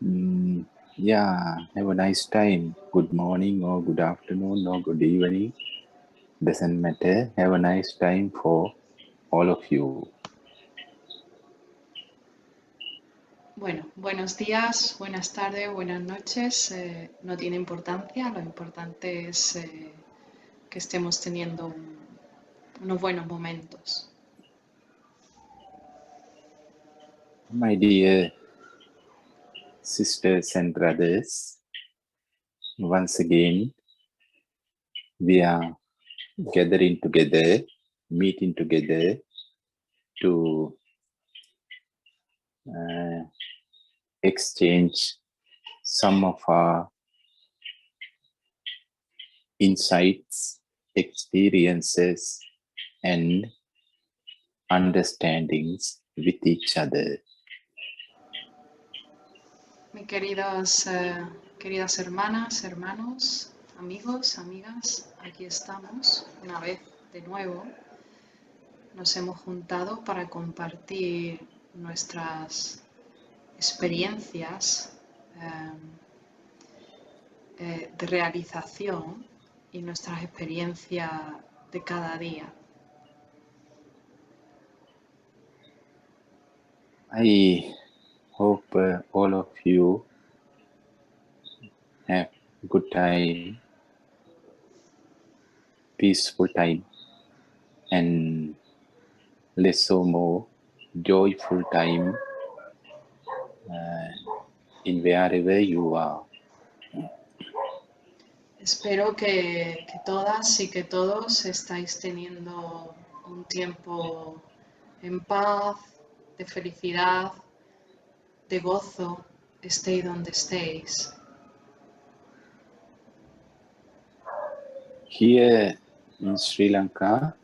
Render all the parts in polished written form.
Yeah, have a nice time. Good morning or good afternoon or good evening. Doesn't matter. Have a nice time for all of you. Bueno, buenos días, buenas tardes, buenas noches. No tiene importancia. Lo importante es que estemos teniendo unos buenos momentos. My dear sisters and brothers, once again, we are gathering together, meeting together to exchange some of our insights, experiences, and understandings with each other. Mis queridas hermanas, hermanos, amigos, amigas, aquí estamos una vez de nuevo. Nos hemos juntado para compartir nuestras experiencias de realización y nuestras experiencias de cada día. I hope all of you have a good time, peaceful time, and less or more joyful time in wherever you are. Espero que todas y que todos estáis teniendo un tiempo en paz, de felicidad, de gozo, estéis donde estéis. Here in Sri Lanka,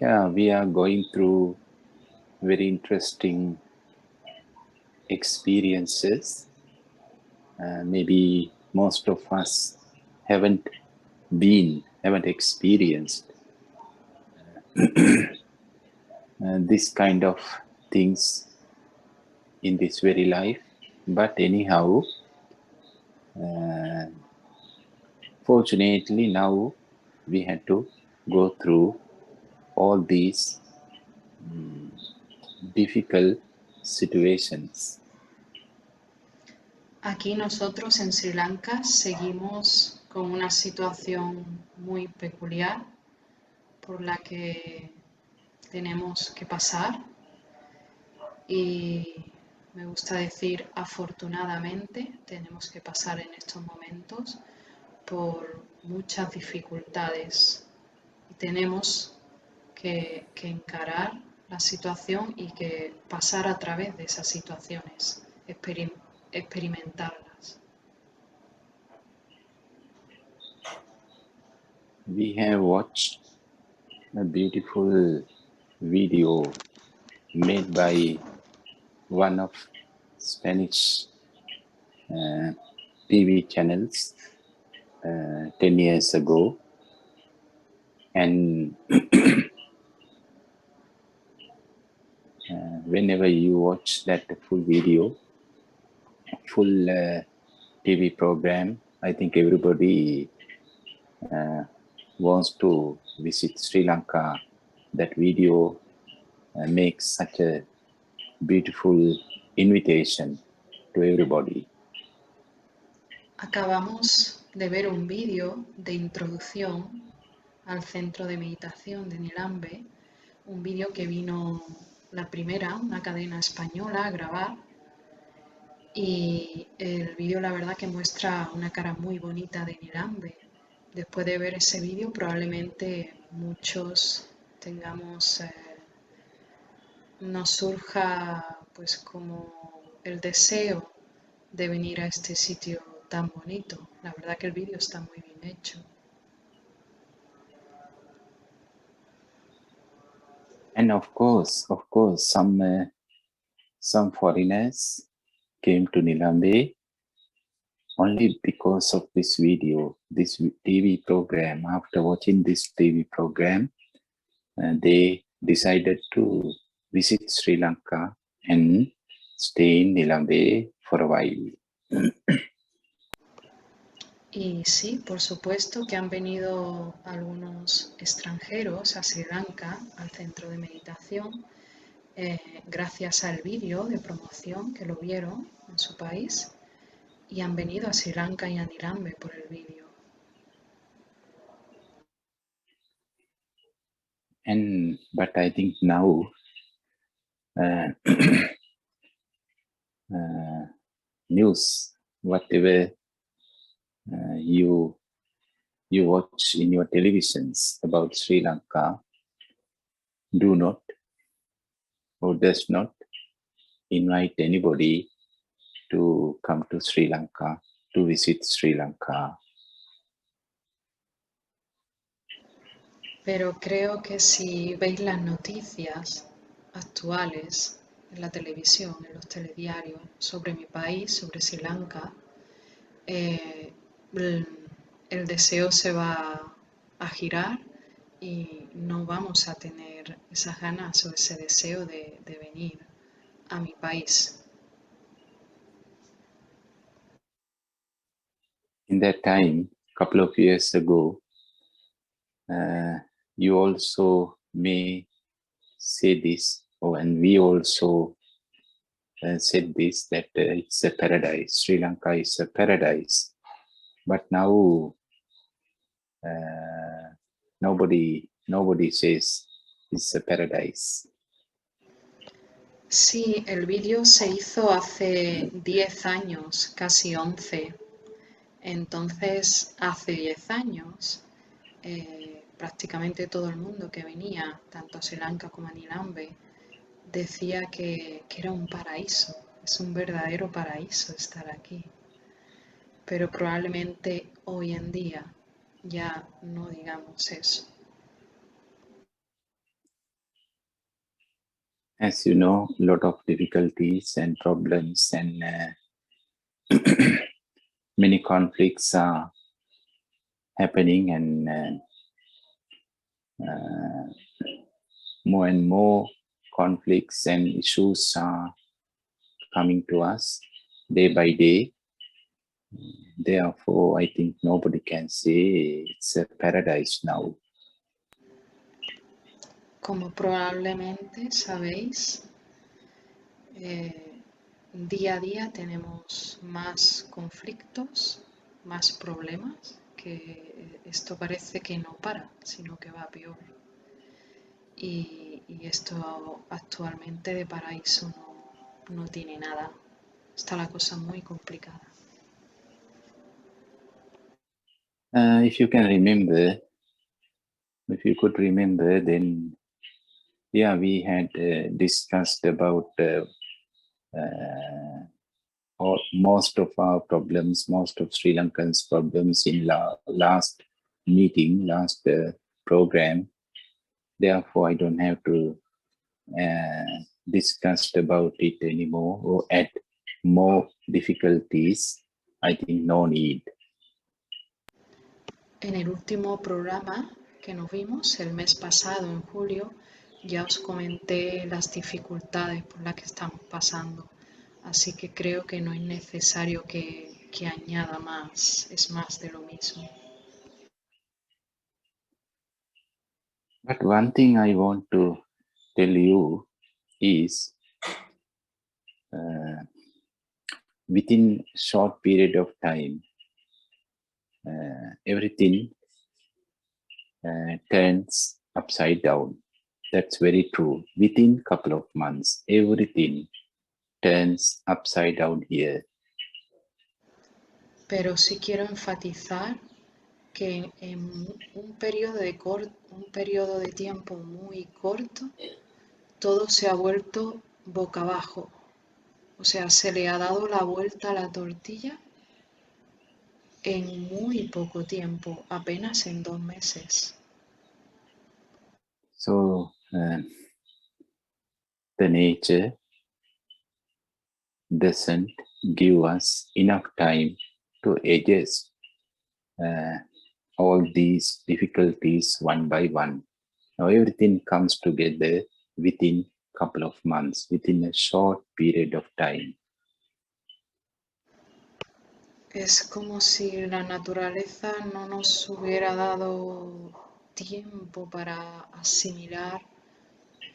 we are going through very interesting experiences. Maybe most of us haven't experienced this kind of things in this very life. But anyhow, fortunately now we had to go through all these difficult situations. Aquí nosotros en Sri Lanka seguimos con una situación muy peculiar por la que tenemos que pasar y me gusta decir afortunadamente tenemos que pasar en estos momentos por muchas dificultades y tenemos que encarar la situación y que pasar a través de esas situaciones, experimentarlas. We have watched a beautiful video made by one of Spanish TV channels 10 years ago, and whenever you watch that full video, full TV program, I think everybody wants to visit Sri Lanka. That video makes such a beautiful invitation to everybody. Acabamos de ver un vídeo de introducción al centro de meditación de Nilambe, un vídeo que vino la primera, una cadena española, a grabar. Y el vídeo la verdad que muestra una cara muy bonita de Nilambe. Después de ver ese vídeo probablemente muchos tengamos, nos surja pues como el deseo de venir a este sitio tan bonito. La verdad que el vídeo está muy bien hecho. And of course, some foreigners came to Nilambe only because of this video, this TV program. After watching this TV program, they decided to visit Sri Lanka and stay in Nilambe for a while. Y sí, por supuesto que han venido algunos extranjeros a Sri Lanka, al centro de meditación, gracias al vídeo de promoción que lo vieron en su país, y han venido a Sri Lanka y a Nilambe por el vídeo. But I think now news, whatever you watch in your televisions about Sri Lanka, do not or does not invite anybody to come to Sri Lanka, to visit Sri Lanka. Pero creo que si veis las noticias actuales en la televisión, en los telediarios, sobre mi país, sobre Sri Lanka, el deseo se va a girar y no vamos a tener esas ganas o ese deseo de venir a mi país. In that time, a couple of years ago, you also may say this, and we also said this, that it's a paradise. Sri Lanka is a paradise. But now nobody says it's a paradise. Sí, el vídeo se hizo hace 10 años, casi 11. Entonces, hace 10 años, prácticamente todo el mundo que venía, tanto a Sri Lanka como a Nilambe, decía que era un paraíso, es un verdadero paraíso estar aquí. Pero probablemente hoy en día ya no digamos eso. As you know, a lot of difficulties and problems and many conflicts are happening, and more and more conflicts and issues are coming to us day by day. Therefore, I think nobody can say it's a paradise now. Como probablemente sabéis, día a día tenemos más conflictos, más problemas, que esto parece que no para, sino que va peor. Y esto actualmente de paraíso no tiene nada. Está la cosa muy complicada. If you can remember, if you could remember, then yeah, we had discussed about most of our problems, most of Sri Lankans' problems in last meeting, last program. Therefore, I don't have to discuss about it anymore or add more difficulties. I think no need. En el último programa que nos vimos, el mes pasado, en julio, ya os comenté las dificultades por las que estamos pasando. Así que creo que no es necesario que añada más, es más de lo mismo. But one thing I want to tell you is within short period of time, everything turns upside down. That's very true. Within couple of months, everything turns upside down here. Pero sí quiero enfatizar que en un periodo de tiempo muy corto, todo se ha vuelto boca abajo. O sea, se le ha dado la vuelta a la tortilla en muy poco tiempo, apenas en 2 meses. So the nature doesn't give us enough time to adjust all these difficulties one by one. Now everything comes together within a couple of months, within a short period of time. Es como si la naturaleza no nos hubiera dado tiempo para asimilar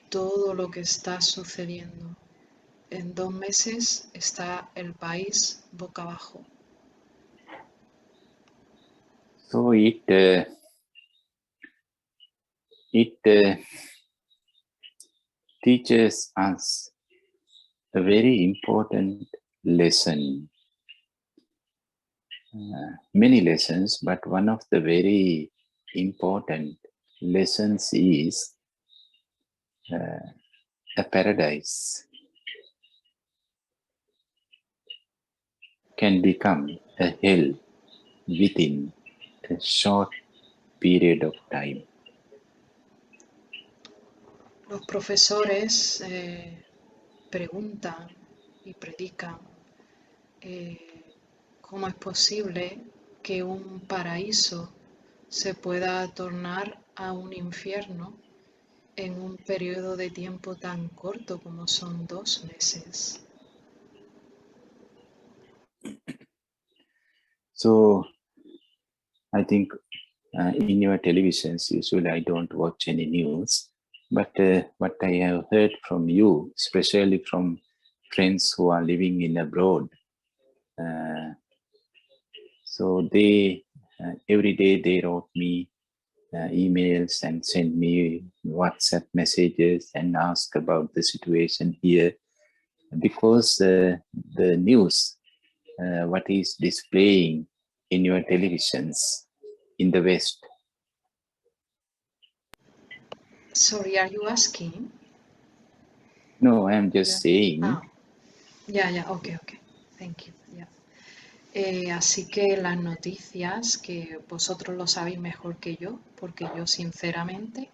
todo lo que está sucediendo. En 2 meses está el país boca abajo. So it teaches us a very important lesson. Many lessons, but one of the very important lessons is a paradise can become a hell within a short period of time. Los profesores preguntan y predican cómo es posible que un paraíso se pueda tornar a un infierno en un periodo de tiempo tan corto como son 2 meses. So I think in your televisions, usually I don't watch any news, but what I have heard from you, especially from friends who are living in abroad, so they every day they wrote me emails and send me WhatsApp messages and ask about the situation here, because the news what is displaying in your televisions in the West. Sorry, are you asking? No, I am just saying. Okay, thank you. Así que las noticias, que vosotros lo sabéis mejor que yo, porque yo sinceramente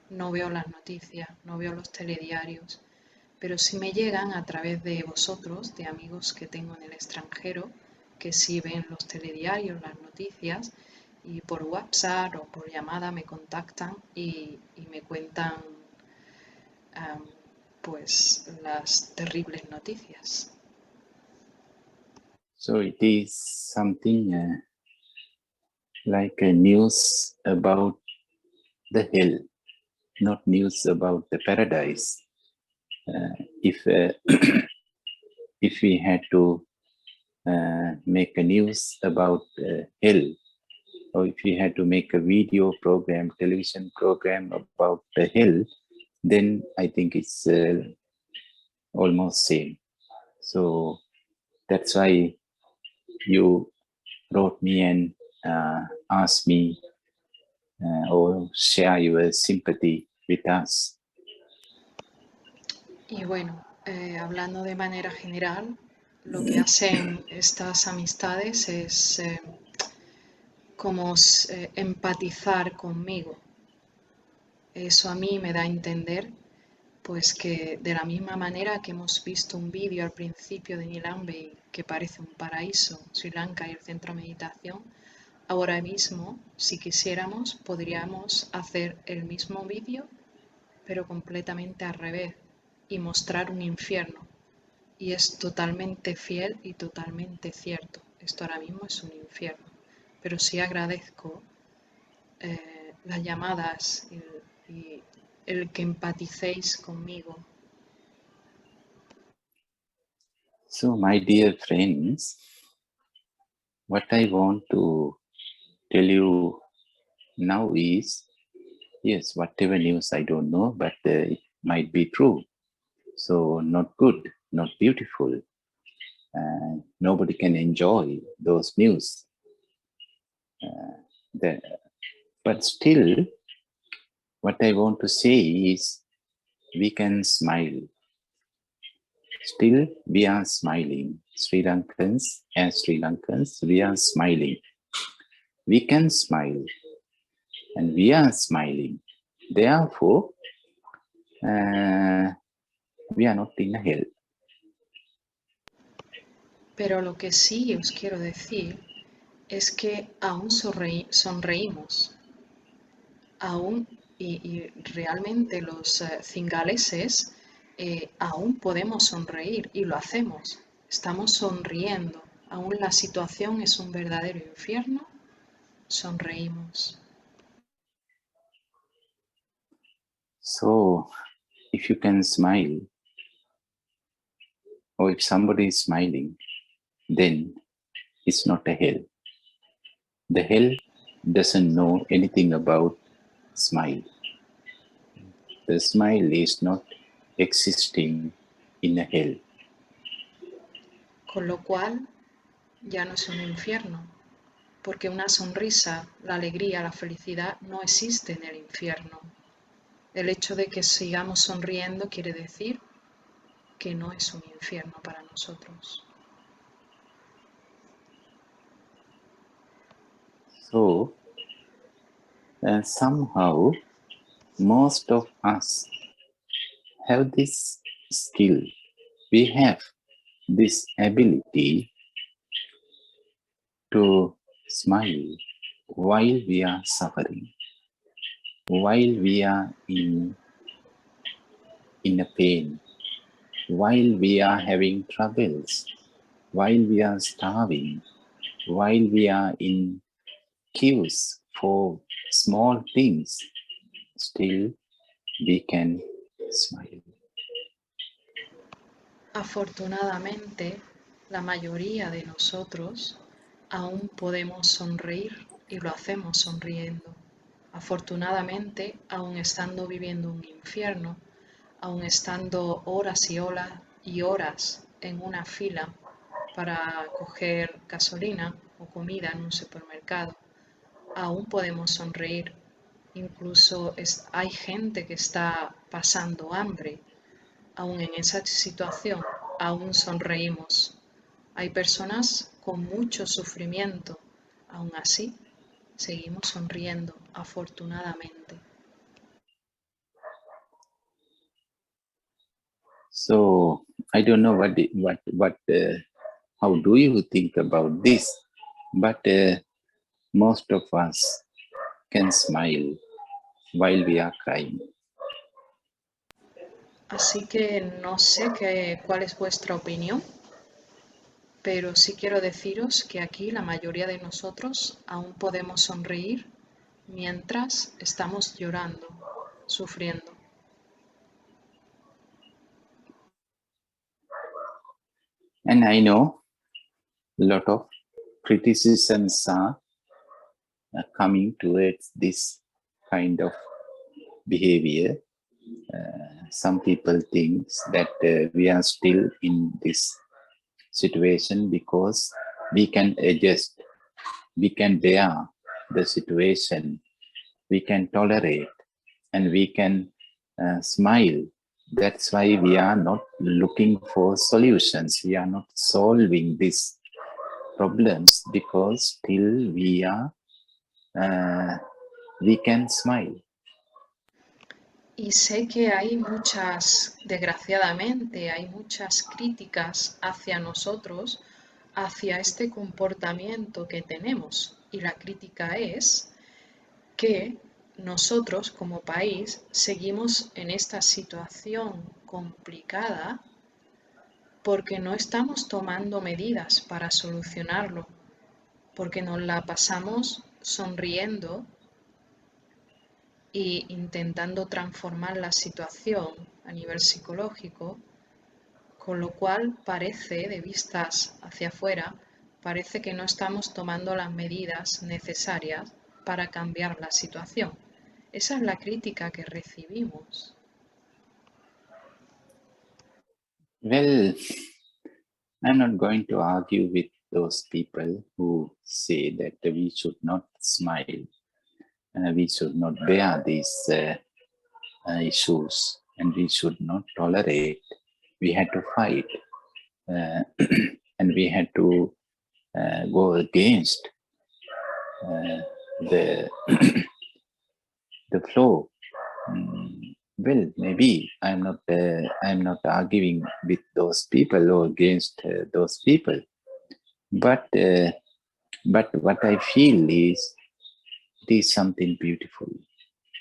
no veo las noticias, no veo los telediarios, pero sí me llegan a través de vosotros, de amigos que tengo en el extranjero, que sí ven los telediarios, las noticias, y por WhatsApp o por llamada me contactan y me cuentan pues las terribles noticias. So it is something like a news about the hell, not news about the paradise. If if we had to make a news about hell, or if we had to make a video program, television program about the hell, then I think it's almost same. So that's why you wrote me and asked me or share your sympathy with us. Y bueno, hablando de manera general, lo que hacen estas amistades es como empatizar conmigo. Eso a mí me da a entender pues que de la misma manera que hemos visto un vídeo al principio de Nilambe que parece un paraíso, Sri Lanka y el centro de meditación, ahora mismo, si quisiéramos, podríamos hacer el mismo vídeo, pero completamente al revés, y mostrar un infierno. Y es totalmente fiel y totalmente cierto. Esto ahora mismo es un infierno. Pero sí agradezco las llamadas y el que empaticéis conmigo. So, my dear friends, what I want to tell you now is, yes, whatever news I don't know, but it might be true. So, not good, not beautiful. Nobody can enjoy those news. But still, what I want to say is, we can smile. Still, we are smiling. Sri Lankans, as Sri Lankans, we are smiling. We can smile. And we are smiling. Therefore, we are not in hell. Pero lo que sí os quiero decir es que aún sonreímos. Aún, y realmente los cingaleses aún podemos sonreír y lo hacemos. Estamos sonriendo. Aún la situación es un verdadero infierno. Sonreímos. So, if you can smile, or if somebody is smiling, then it's not a hell. The hell doesn't know anything about smile. The smile is not existing in a hell. Con lo cual ya no es un infierno, porque una sonrisa, la alegría, la felicidad no existe en el infierno. El hecho de que sigamos sonriendo quiere decir que no es un infierno para nosotros. So, somehow, most of us have this skill. We have this ability to smile while we are suffering, while we are in a pain, while we are having troubles, while we are starving, while we are in queues for small things, still we can smile. Afortunadamente, la mayoría de nosotros aún podemos sonreír y lo hacemos sonriendo. Afortunadamente, aún estando viviendo un infierno, aún estando horas y horas en una fila para coger gasolina o comida en un supermercado, aún podemos sonreír. Incluso hay gente que está pasando hambre. Aún en esa situación, aún sonreímos. Hay personas con mucho sufrimiento. Aún así, seguimos sonriendo, afortunadamente. So I don't know how do you think about this? But most of us can smile while we are crying. Así que no sé cuál es vuestra opinión, pero sí quiero deciros que aquí la mayoría de nosotros aún podemos sonreír mientras estamos llorando, sufriendo. And I know a lot of criticisms are coming towards this kind of behavior. Some people think that we are still in this situation because we can adjust, we can bear the situation, we can tolerate, and we can smile. That's why we are not looking for solutions. We are not solving these problems because still we can smile. Y sé que hay desgraciadamente, hay muchas críticas hacia nosotros, hacia este comportamiento que tenemos. Y la crítica es que nosotros como país seguimos en esta situación complicada porque no estamos tomando medidas para solucionarlo, porque nos la pasamos sonriendo e intentando transformar la situación a nivel psicológico, con lo cual parece, de vistas hacia afuera, parece que no estamos tomando las medidas necesarias para cambiar la situación. Esa es la crítica que recibimos. Well, I'm not going to argue with those people who say that we should not smile, we should not bear these issues, and we should not tolerate. We had to fight, and we had to go against the the flow. Well, maybe I'm not arguing with those people or against those people, but what I feel is it is something beautiful.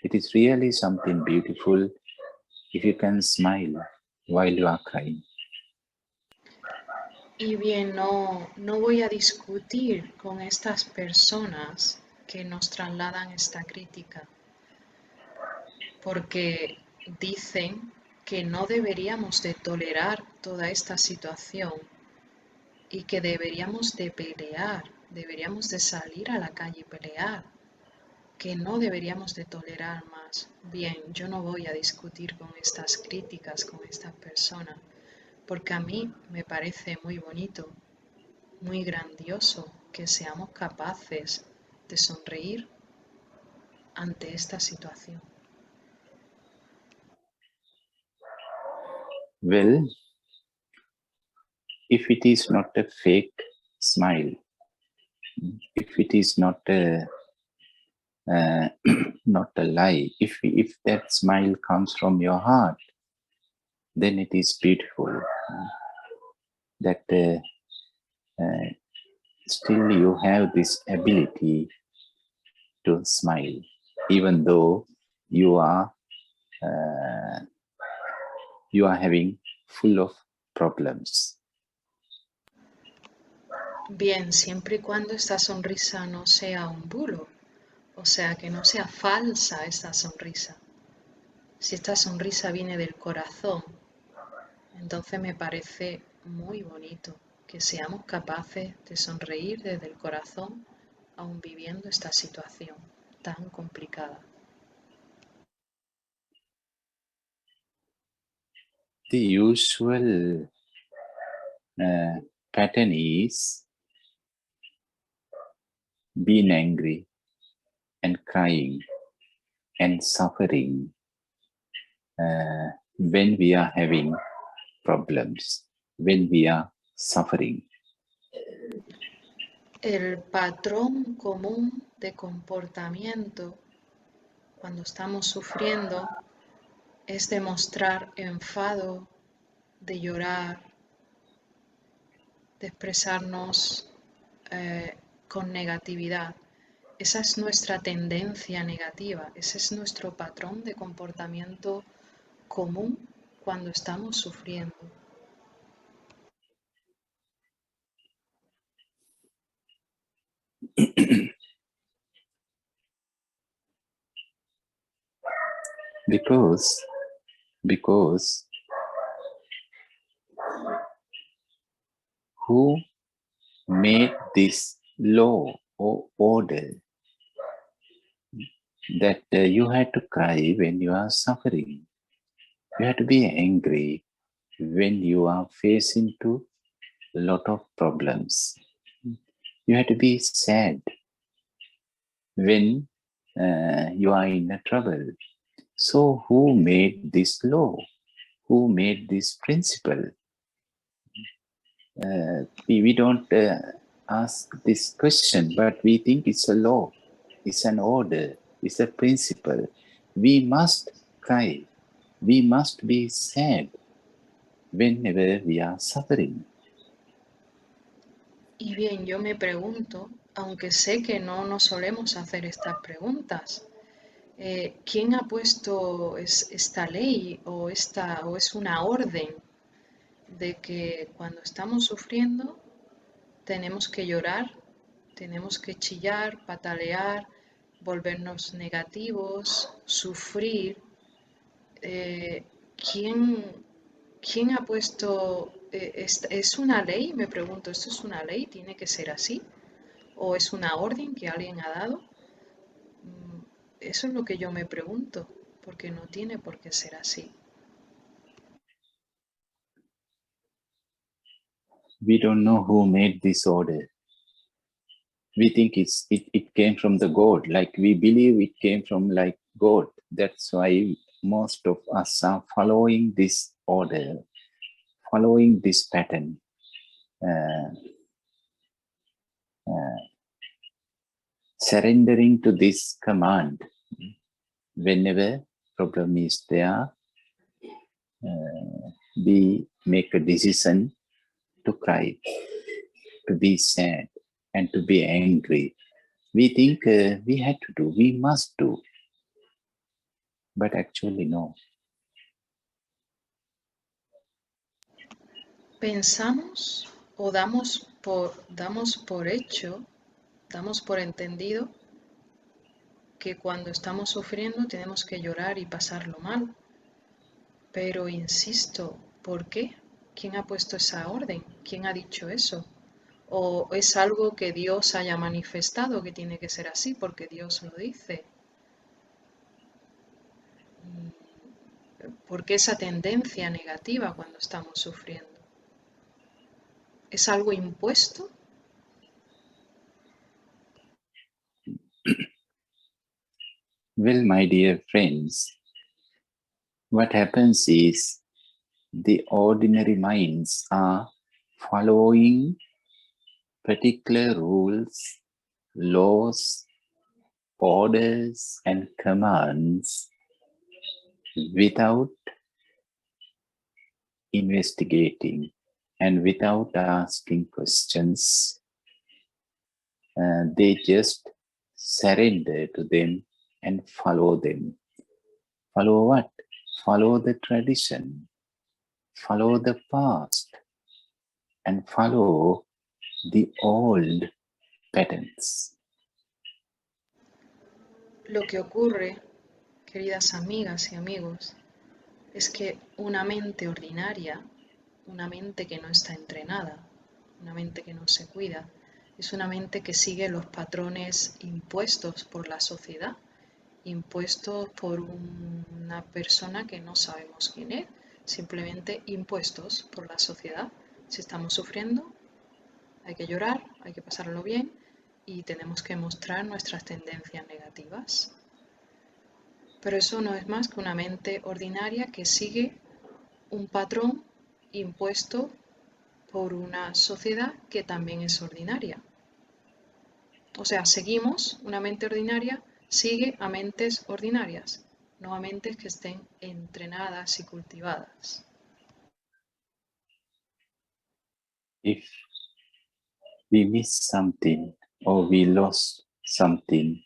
It is really something beautiful if you can smile while you are crying. Y bien, no voy a discutir con estas personas que nos trasladan esta crítica, porque dicen que no deberíamos de tolerar toda esta situación y que deberíamos de pelear, deberíamos de salir a la calle y pelear, que no deberíamos de tolerar más. Bien, yo no voy a discutir con estas críticas, con estas personas, porque a mí me parece muy bonito, muy grandioso que seamos capaces de sonreír ante esta situación. Well, if it is not a fake smile, if it is not a not a lie, if that smile comes from your heart, then it is beautiful. That still you have this ability to smile, even though you are having full of problems. Bien, siempre y cuando esta sonrisa no sea un bulo, o sea, que no sea falsa esta sonrisa. Si esta sonrisa viene del corazón, entonces me parece muy bonito que seamos capaces de sonreír desde el corazón aún viviendo esta situación tan complicada. The usual pattern is being angry and crying and suffering when we are having problems, when we are suffering. El patrón común de comportamiento cuando estamos sufriendo es demostrar enfado, de llorar, de expresarnos con negatividad. Esa es nuestra tendencia negativa, ese es nuestro patrón de comportamiento común cuando estamos sufriendo. Because who made this law or order that you had to cry when you are suffering? You have to be angry when you are facing to a lot of problems. You have to be sad when you are in a trouble. So who made this law? Who made this principle? We don't ask this question, but we think it's a law, it's an order, it's a principle. We must cry, we must be sad whenever we are suffering. Y bien, yo me pregunto, aunque sé que no nos solemos hacer estas preguntas, ¿quién ha puesto esta ley o es una orden de que cuando estamos sufriendo tenemos que llorar, tenemos que chillar, patalear, volvernos negativos, sufrir? ¿Quién, quién ha puesto... ¿Es una ley? Me pregunto, ¿esto es una ley? ¿Tiene que ser así? ¿O es una orden que alguien ha dado? Eso es lo que yo me pregunto, porque no tiene por qué ser así. We don't know who made this order. We think it came from the God, like we believe it came from like God. That's why most of us are following this order, following this pattern. Surrendering to this command. Whenever problem is there, we make a decision to cry, to be sad, and to be angry. We think we had to do, we must do, but actually no. Pensamos o damos por entendido que cuando estamos sufriendo tenemos que llorar y pasarlo mal. Pero insisto, ¿por qué? ¿Quién ha puesto esa orden? ¿Quién ha dicho eso? ¿O es algo que Dios haya manifestado que tiene que ser así porque Dios lo dice? ¿Por qué esa tendencia negativa cuando estamos sufriendo? ¿Es algo impuesto? Well, my dear friends, what happens is the ordinary minds are following particular rules, laws, orders, and commands without investigating and without asking questions. They just surrender to them and follow them. Follow what? Follow the tradition, follow the past, and follow the old patterns. Lo que ocurre, queridas amigas y amigos, es que una mente ordinaria, una mente que no está entrenada, una mente que no se cuida, es una mente que sigue los patrones impuestos por la sociedad, impuestos por una persona que no sabemos quién es, simplemente impuestos por la sociedad. Si estamos sufriendo, hay que llorar, hay que pasarlo bien y tenemos que mostrar nuestras tendencias negativas. Pero eso no es más que una mente ordinaria que sigue un patrón impuesto por una sociedad que también es ordinaria. O sea, seguimos, una mente ordinaria sigue a mentes ordinarias, no a mentes que estén entrenadas y cultivadas. If we miss something or we lost something,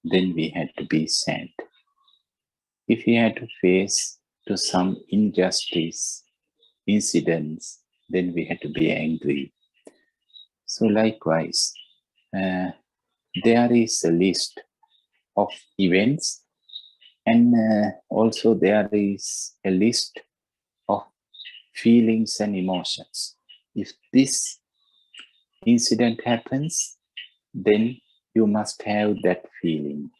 then we had to be sad. If we had to face to some injustice, incidents, then we had to be angry. So likewise, there is a list of events and also there is a list of feelings and emotions. If this incident happens, then you must have that feeling.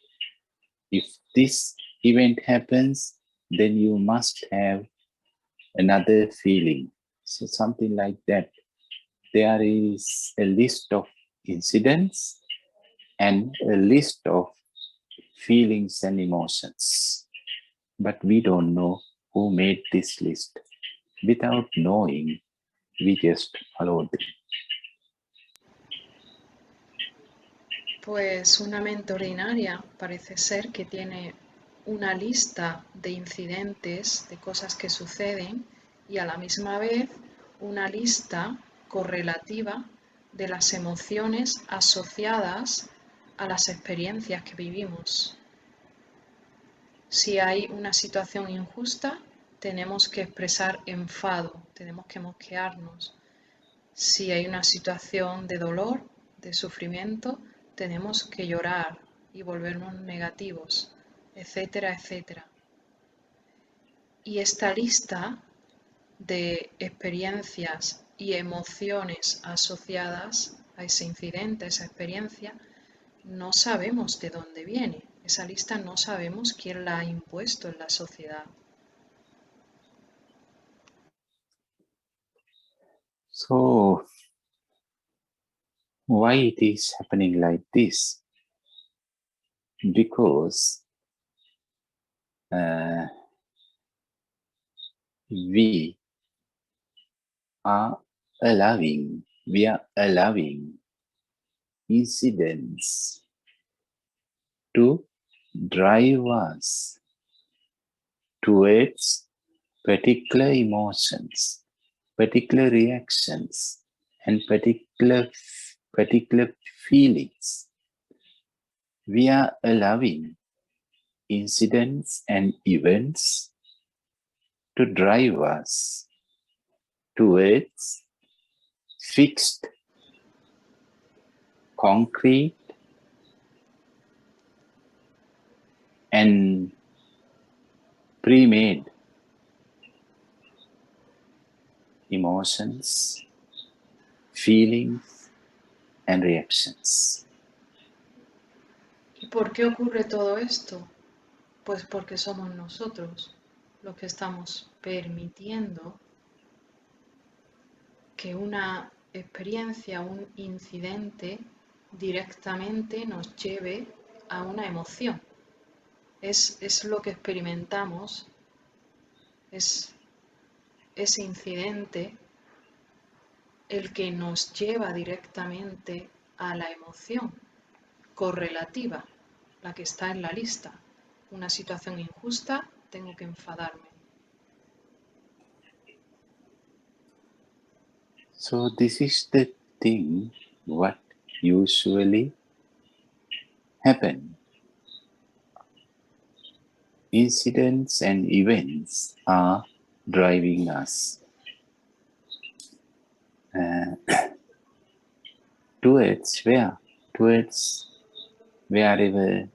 If this event happens, then you must have another feeling. So something like that. There is a list of incidents and a list of feelings and emotions. But we don't know who made this list. Without knowing, we just follow them. Pues una mente ordinaria parece ser que tiene una lista de incidentes, de cosas que suceden y a la misma vez una lista correlativa de las emociones asociadas a las experiencias que vivimos. Si hay una situación injusta, tenemos que expresar enfado, tenemos que mosquearnos. Si hay una situación de dolor, de sufrimiento, tenemos que llorar y volvernos negativos, etcétera, etcétera. Y esta lista de experiencias y emociones asociadas a ese incidente, a esa experiencia, no sabemos de dónde viene. Esa lista no sabemos quién la ha impuesto en la sociedad. So, why it is happening like this? Because we are allowing incidents to drive us towards particular emotions, particular reactions, and particular feelings. We are allowing incidents and events to drive us towards fixed, concrete, and pre-made emotions, feelings, and reactions. ¿Y por qué ocurre todo esto? Pues porque somos nosotros los que estamos permitiendo que una experiencia, un incidente, directamente nos lleve a una emoción. Es lo que experimentamos, es ese incidente el que nos lleva directamente a la emoción correlativa, la que está en la lista. Una situación injusta, tengo que enfadarme. So this is the thing what usually happen. Incidents and events are driving us towards where? Towards wherever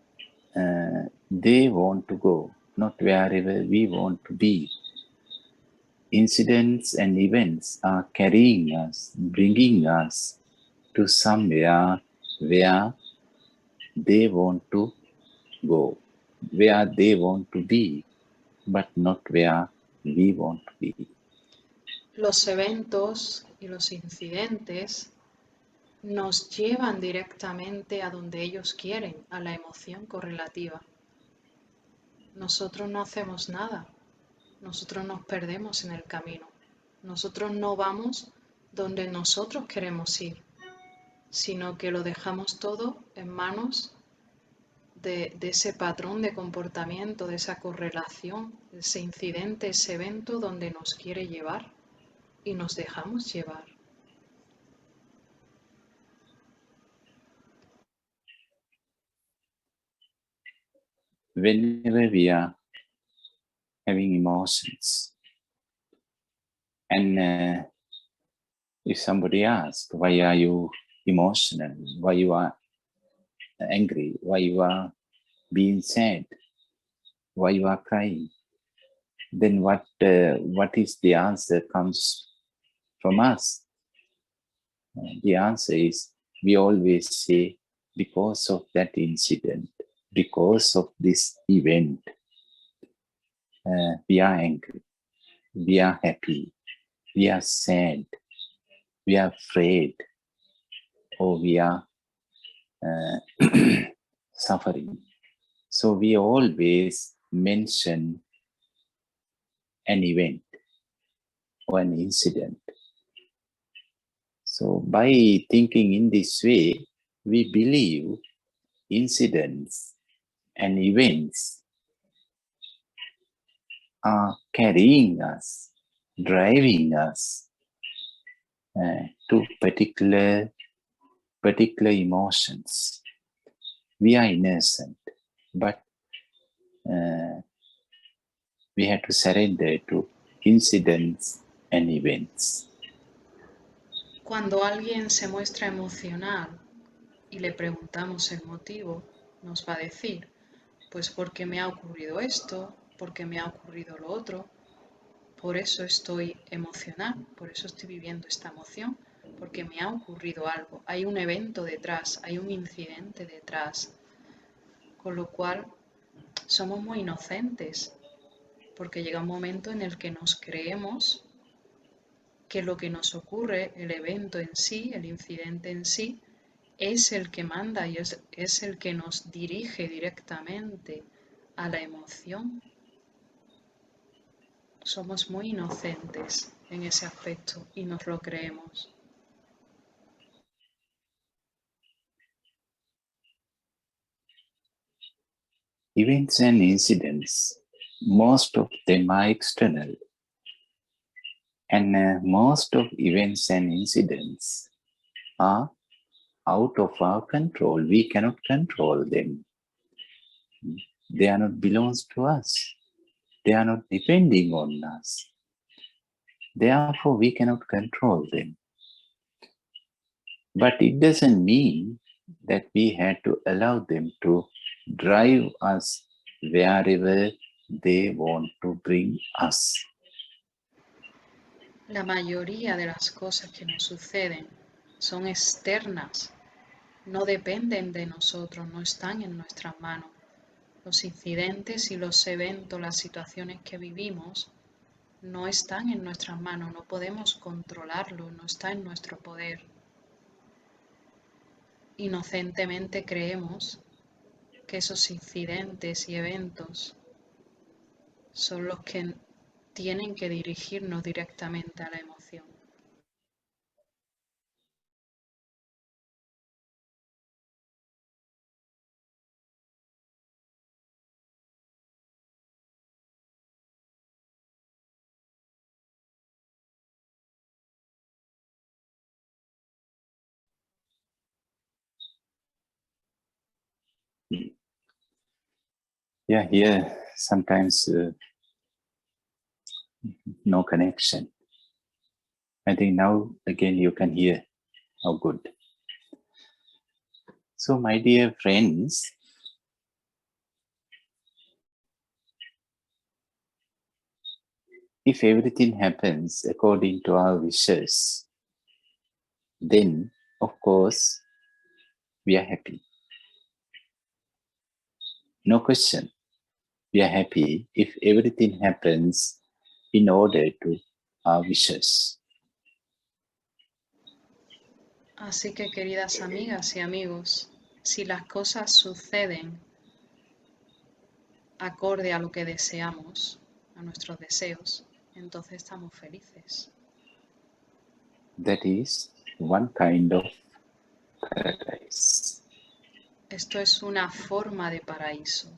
they want to go, not wherever we want to be. Incidents and events are carrying us, bringing us to somewhere where they want to go, where they want to be, but not where we want to be. Los eventos y los incidentes nos llevan directamente a donde ellos quieren, a la emoción correlativa. Nosotros no hacemos nada, nosotros nos perdemos en el camino, nosotros no vamos donde nosotros queremos ir, sino que lo dejamos todo en manos de ese patrón de comportamiento, de esa correlación, de ese incidente, ese evento donde nos quiere llevar y nos dejamos llevar. Whenever we are having emotions, and if somebody asks, why are you emotional? Why you are angry? Why you are being sad? Why you are crying? Then what is the answer comes from us? The answer is, we always say, because of that incident, because of this event, we are angry, we are happy, we are sad, we are afraid, or we are suffering. So we always mention an event or an incident. So by thinking in this way, we believe incidents and events are carrying us, driving us to particular emotions. We are innocent, but we have to surrender to incidents and events. Cuando alguien se muestra emocional y le preguntamos el motivo, nos va a decir, pues porque me ha ocurrido esto, porque me ha ocurrido lo otro, por eso estoy emocional, por eso estoy viviendo esta emoción, porque me ha ocurrido algo, hay un evento detrás, hay un incidente detrás, con lo cual somos muy inocentes, porque llega un momento en el que nos creemos que lo que nos ocurre, el evento en sí, el incidente en sí, es el que manda y es el que nos dirige directamente a la emoción. Somos muy inocentes en ese aspecto y nos lo creemos. Events and incidents, most of them are external. And most of events and incidents are out of our control. We cannot control them. They are not belongs to us. They are not depending on us. Therefore, we cannot control them. But it doesn't mean that we had to allow them to drive us wherever they want to bring us. La mayoría de las cosas que nos suceden son externas, no dependen de nosotros, no están en nuestras manos. Los incidentes y los eventos, las situaciones que vivimos, no están en nuestras manos, no podemos controlarlo, no está en nuestro poder. Inocentemente creemos que esos incidentes y eventos son los que tienen que dirigirnos directamente a la emoción. Yeah, here sometimes no connection. I think now again you can hear how good. So, my dear friends, if everything happens according to our wishes, then of course we are happy. No question. We are happy if everything happens in order to our wishes. Así que, queridas amigas y amigos, si las cosas suceden acorde a lo que deseamos, a nuestros deseos, entonces estamos felices. That is one kind of paradise. Esto es una forma de paraíso.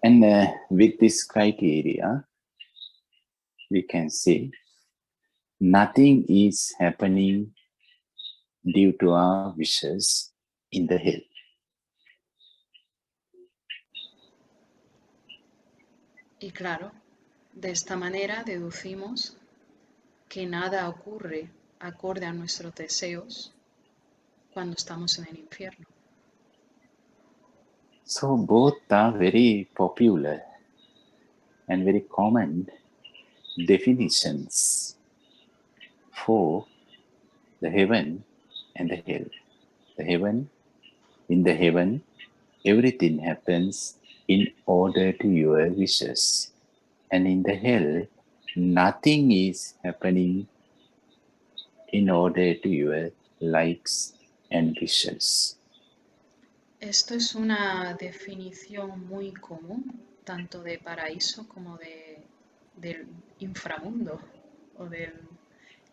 And with this criteria, we can say nothing is happening due to our wishes in the hell. Y claro, de esta manera deducimos que nada ocurre acorde a nuestros deseos cuando estamos en el infierno. So both are very popular and very common definitions for the heaven and the hell. The heaven, in the heaven, everything happens in order to your wishes. And in the hell, nothing is happening in order to your likes and wishes. Esto es una definición muy común, tanto de paraíso como del inframundo o del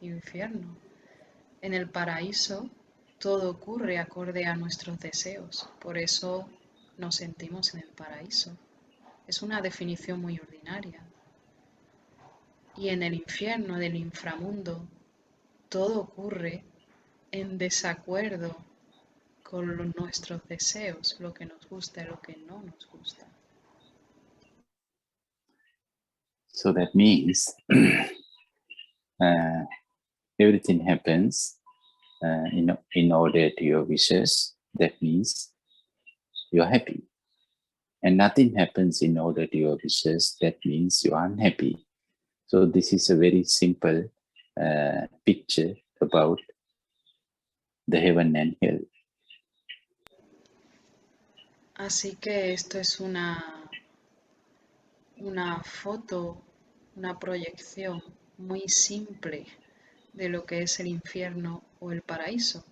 infierno. En el paraíso todo ocurre acorde a nuestros deseos, por eso nos sentimos en el paraíso. Es una definición muy ordinaria. Y en el infierno, del inframundo, todo ocurre en desacuerdo con nuestros deseos, lo que nos gusta y lo que no nos gusta. So that means everything happens in order to your wishes. That means you're happy. And nothing happens in order to your wishes. That means you are unhappy. So this is a very simple picture about the heaven and hell. Así que esto es una foto, una proyección muy simple de lo que es el infierno o el paraíso.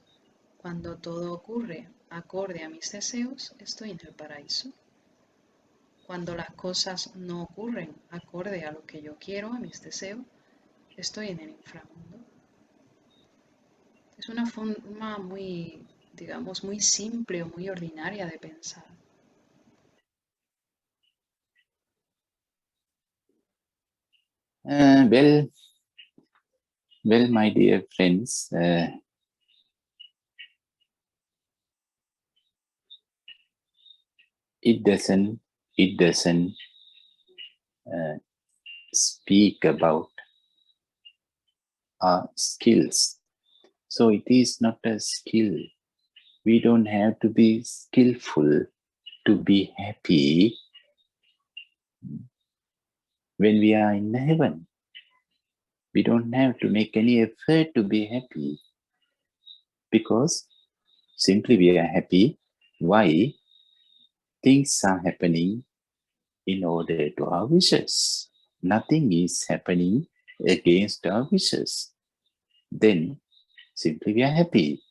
Cuando todo ocurre acorde a mis deseos, estoy en el paraíso. Cuando las cosas no ocurren acorde a lo que yo quiero, a mis deseos, estoy en el inframundo. Es una forma muy, digamos, muy simple o muy ordinaria de pensar. Well, my dear friends, it doesn't speak about our skills. So it is not a skill. We don't have to be skillful to be happy when we are in heaven. We don't have to make any effort to be happy because simply we are happy. Why? Things are happening in order to our wishes. Nothing is happening against our wishes. Then simply we are happy.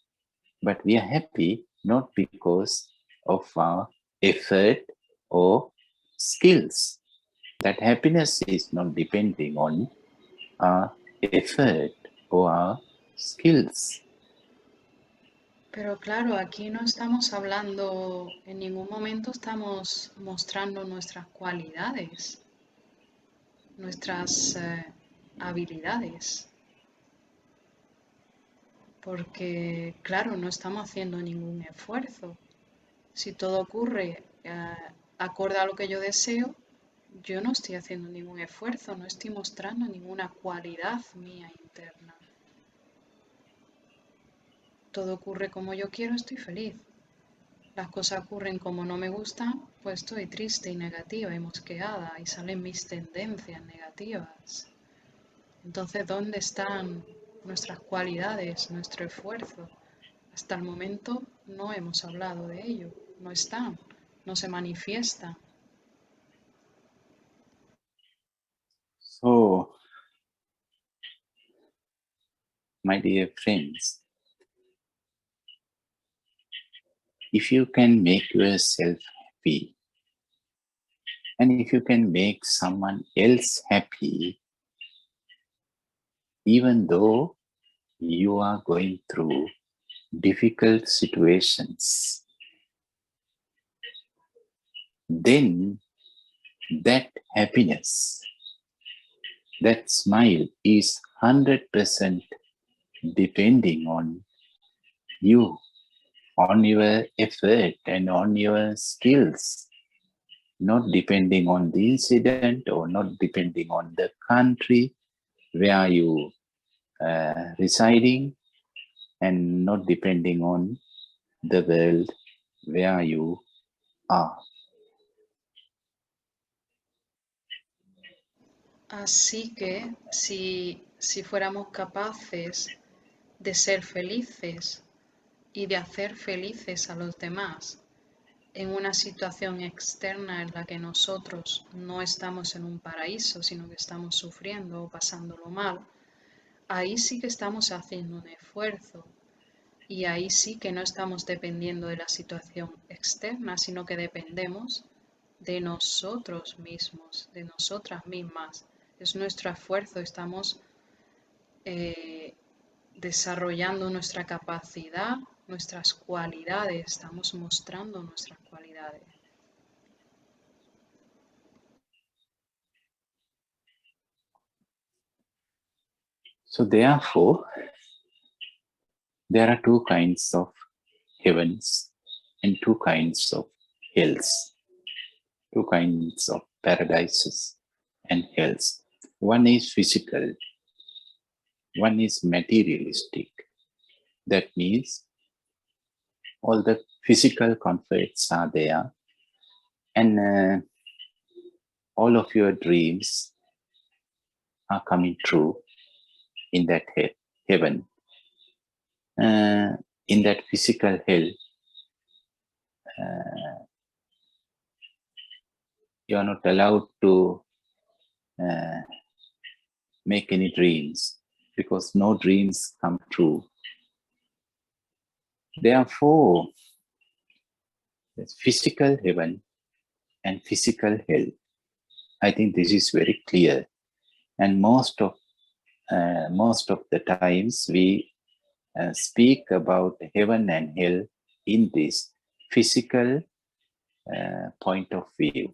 But we are happy not because of our effort or skills. That happiness is not depending on our effort or our skills. Pero claro, aquí no estamos hablando, en ningún momento estamos mostrando nuestras cualidades, nuestras habilidades, porque claro, no estamos haciendo ningún esfuerzo. Si todo ocurre acorde a lo que yo deseo, yo no estoy haciendo ningún esfuerzo, no estoy mostrando ninguna cualidad mía interna. Todo ocurre como yo quiero, estoy feliz. Las cosas ocurren como no me gustan, pues estoy triste y negativa y mosqueada y salen mis tendencias negativas. Entonces, ¿dónde están nuestras cualidades, nuestro esfuerzo? Hasta el momento no hemos hablado de ello, no están, no se manifiestan. So, my dear friends, if you can make yourself happy, and if you can make someone else happy, even though you are going through difficult situations, then that happiness, that smile is 100% depending on you, on your effort and on your skills, not depending on the incident or not depending on the country where you residing, and not depending on the world where you are. Así que si fuéramos capaces de ser felices y de hacer felices a los demás en una situación externa en la que nosotros no estamos en un paraíso, sino que estamos sufriendo o pasándolo mal, ahí sí que estamos haciendo un esfuerzo y ahí sí que no estamos dependiendo de la situación externa, sino que dependemos de nosotros mismos, de nosotras mismas. Es nuestro esfuerzo, estamos desarrollando nuestra capacidad, nuestras cualidades, estamos mostrando nuestras cualidades. So therefore, there are two kinds of heavens and two kinds of hells, two kinds of paradises and hells. One is physical, one is materialistic. That means all the physical comforts are there, and all of your dreams are coming true in that heaven. In that physical hell, you are not allowed to make any dreams because no dreams come true. Therefore, there's physical heaven and physical hell. I think this is very clear, and most of the times we speak about heaven and hell in this physical point of view.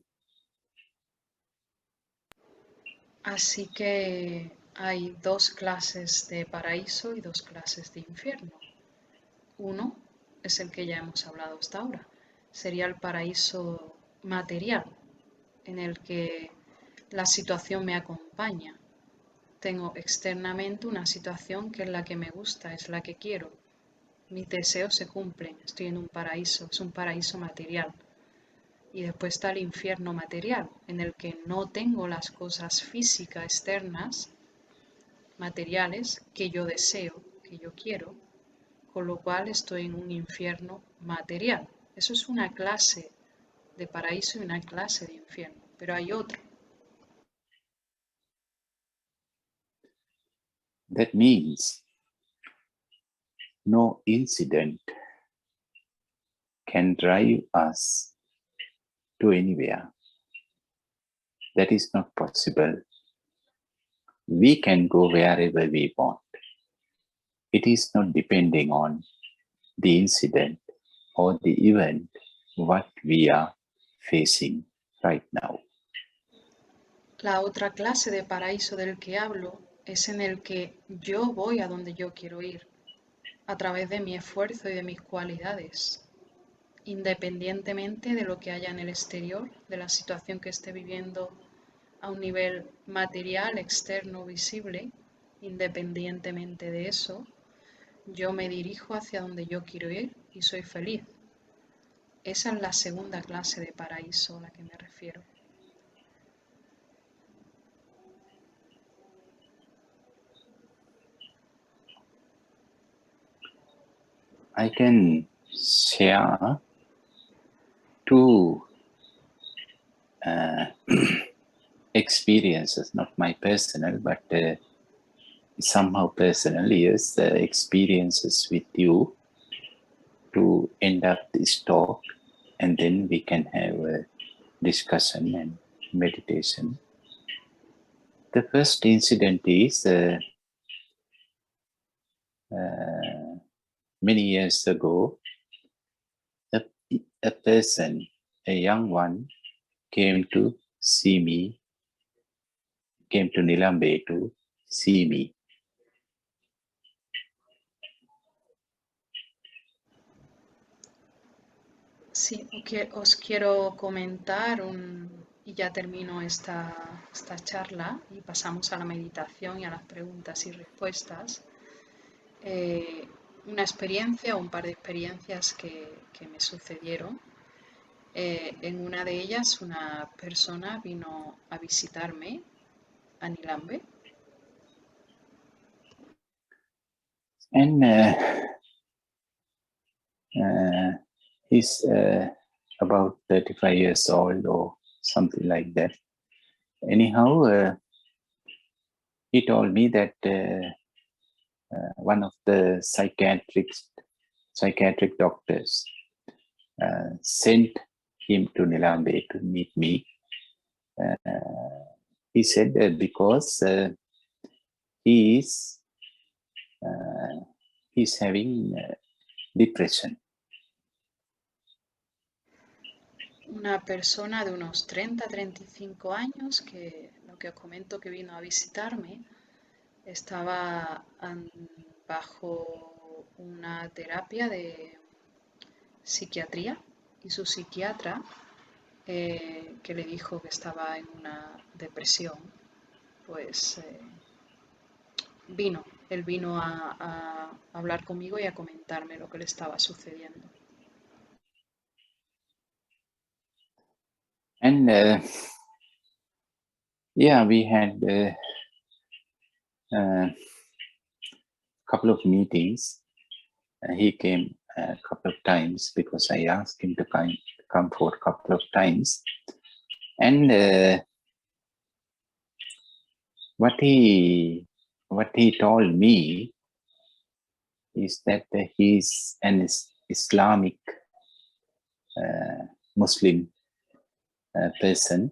Así que hay dos clases de paraíso y dos clases de infierno. Uno es el que ya hemos hablado hasta ahora. Sería el paraíso material, en el que la situación me acompaña. Tengo externamente una situación que es la que me gusta, es la que quiero. Mis deseos se cumplen, estoy en un paraíso, es un paraíso material. Y después está el infierno material, en el que no tengo las cosas físicas externas, materiales, que yo deseo, que yo quiero, con lo cual estoy en un infierno material. Eso es una clase de paraíso y una clase de infierno, pero hay otro. That means no incident can drive us to anywhere. That is not possible. We can go wherever we want. It is not depending on the incident or the event what we are facing right now. La otra clase de paraíso del que hablo es en el que yo voy a donde yo quiero ir, a través de mi esfuerzo y de mis cualidades, independientemente de lo que haya en el exterior, de la situación que esté viviendo a un nivel material, externo, visible, independientemente de eso, yo me dirijo hacia donde yo quiero ir y soy feliz. Esa es la segunda clase de paraíso a la que me refiero. I can share two experiences, not my personal, but somehow personal, yes, experiences with you to end up this talk, and then we can have a discussion and meditation. The first incident is many years ago, a person, a young one, came to see me, came to Nilambe to see me. Sí, os quiero comentar y ya termino esta charla y pasamos a la meditación y a las preguntas y respuestas. Una experiencia o un par de experiencias que me sucedieron. En una de ellas una persona vino a visitarme a Nilambe. And he's about 35 years old or something like that. Anyhow, he told me that one of the psychiatric doctors sent him to Nilambe to meet me. He said because he is he's having depression. Una persona de unos 30-35 años que lo que os comento que vino a visitarme estaba bajo una terapia de psiquiatría y su psiquiatra que le dijo que estaba en una depresión, pues él vino a hablar conmigo y a comentarme lo que le estaba sucediendo. And yeah, we had a couple of meetings. He came a couple of times because I asked him to come for a couple of times. And what he told me is that he's an Islamic Muslim person,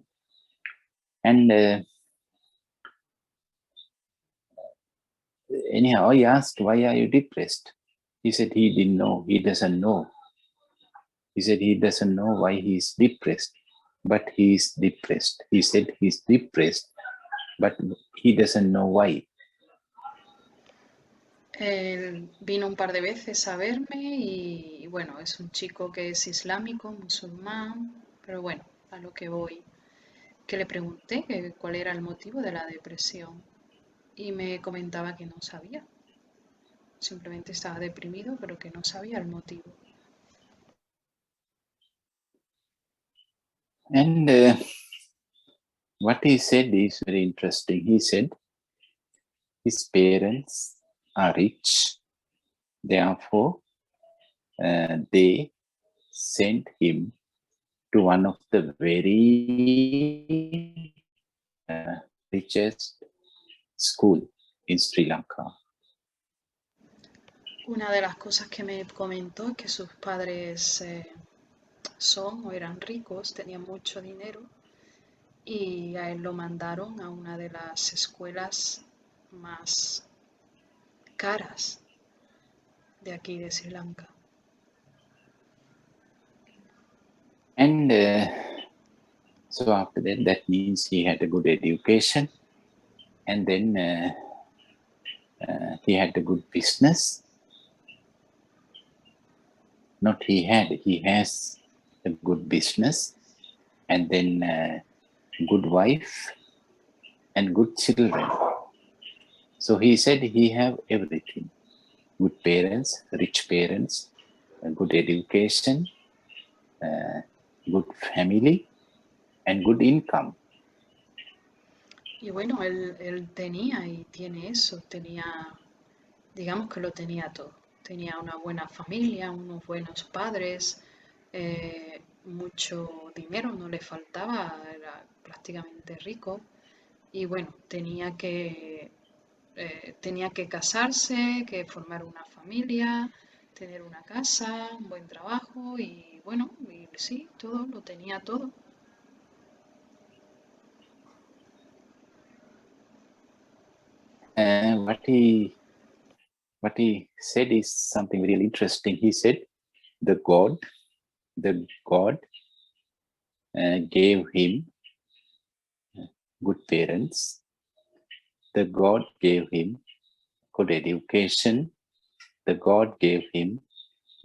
and anyhow, I asked, "Why are you depressed?" He said he didn't know. He doesn't know. He said he doesn't know why he's depressed, but he's depressed. He said he's depressed, but he doesn't know why. Él vino un par de veces a verme y bueno, es un chico que es islámico, musulmán, pero bueno, a lo que voy. que le pregunté cuál era el motivo de la depresión y me comentaba que no sabía. Simplemente estaba deprimido, pero que no sabía el motivo. And what he said is very interesting. He said his parents are rich, therefore they sent him to one of the very richest school in Sri Lanka. Una de las cosas que me comentó es que sus padres son o eran ricos, tenían mucho dinero y a él lo mandaron a una de las escuelas más caras de aquí de Sri Lanka. And so after that means he had a good education, and then he had a good business. Not he has a good business, and then good wife and good children. So he said he have everything: good parents, rich parents, a good education, good family, and good income. Y bueno, él tenía y tiene eso, digamos que lo tenía todo. Tenía una buena familia, unos buenos padres, mucho dinero, no le faltaba, era prácticamente rico. Y bueno, tenía que casarse, que formar una familia, tener una casa, un buen trabajo y bueno, y sí, todo, lo tenía todo. What he said is something really interesting. He said the God gave him good parents. The God gave him good education. The God gave him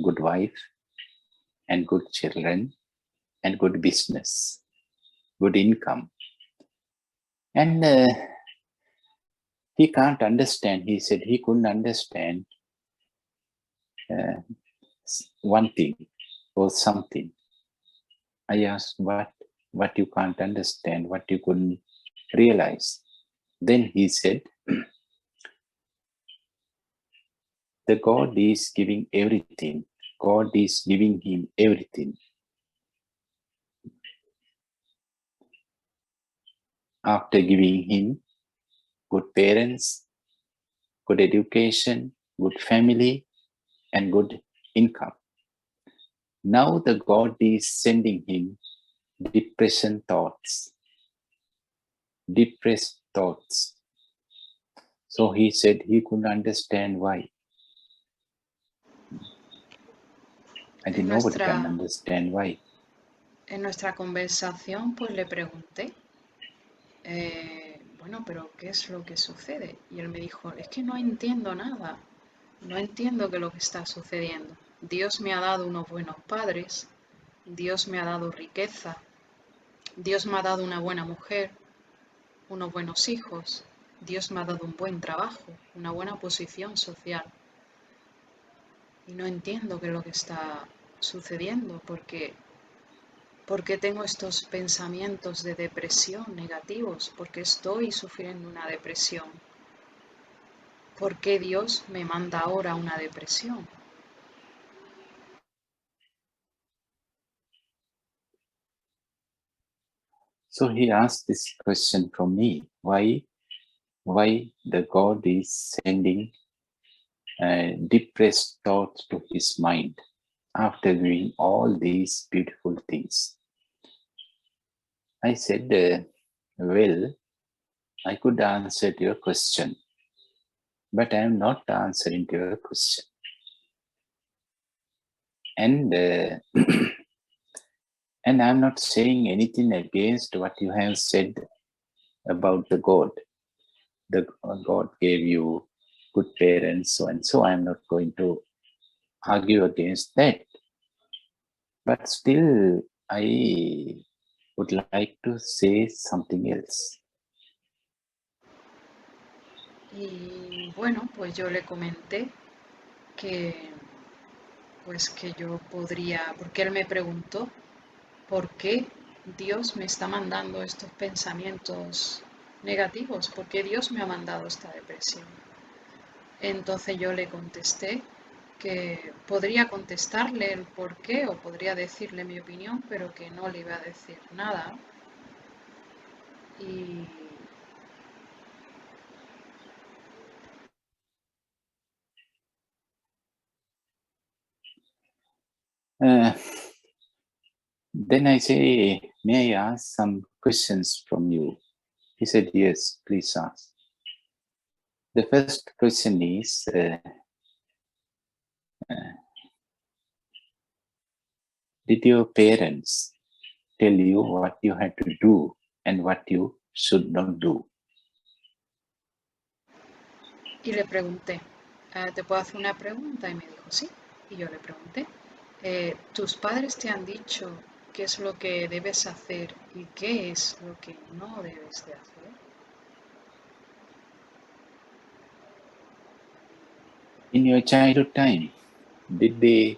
good wife and good children and good business, good income. And he can't understand. He said he couldn't understand one thing or something. I asked what you can't understand, what you couldn't realize. Then he said, the God is giving everything. God is giving him everything. After giving him good parents, good education, good family, and good income. Now the God is sending him depressed thoughts. So he said he couldn't understand why. I think nobody can understand why. En nuestra conversación pues le pregunté, bueno, pero ¿qué es lo que sucede? Y él me dijo, es que no entiendo nada, no entiendo qué es lo que está sucediendo. Dios me ha dado unos buenos padres, Dios me ha dado riqueza, Dios me ha dado una buena mujer, unos buenos hijos, Dios me ha dado un buen trabajo, una buena posición social. Y no entiendo qué es lo que está sucediendo, ¿por qué tengo estos pensamientos de depresión negativos? ¿Por qué estoy sufriendo una depresión? ¿Por qué Dios me manda ahora una depresión? So he asked this question from me: why the God is sending depressed thoughts to his mind after doing all these beautiful things? I said, well, I could answer to your question, but I am not answering to your question. And and I'm not saying anything against what you have said about the God. The God gave you good parents, so and so. I'm not going to argue against that. But still, I would like to say something else. Y bueno, pues yo le comenté que pues que yo podría, porque él me preguntó por qué Dios me está mandando estos pensamientos negativos, por qué Dios me ha mandado esta depresión. Entonces yo le contesté que podría contestarle el por qué o podría decirle mi opinión, pero que no le iba a decir nada. Y Then I say, may I ask some questions from you? He said, yes, please ask. The first question is, did your parents tell you what you had to do and what you should not do? Y le pregunté, ¿te puedo hacer una pregunta? Y me dijo, sí. Y yo le pregunté, ¿tus padres te han dicho qué es lo que debes hacer y qué es lo que no debes de hacer? In your childhood time, did they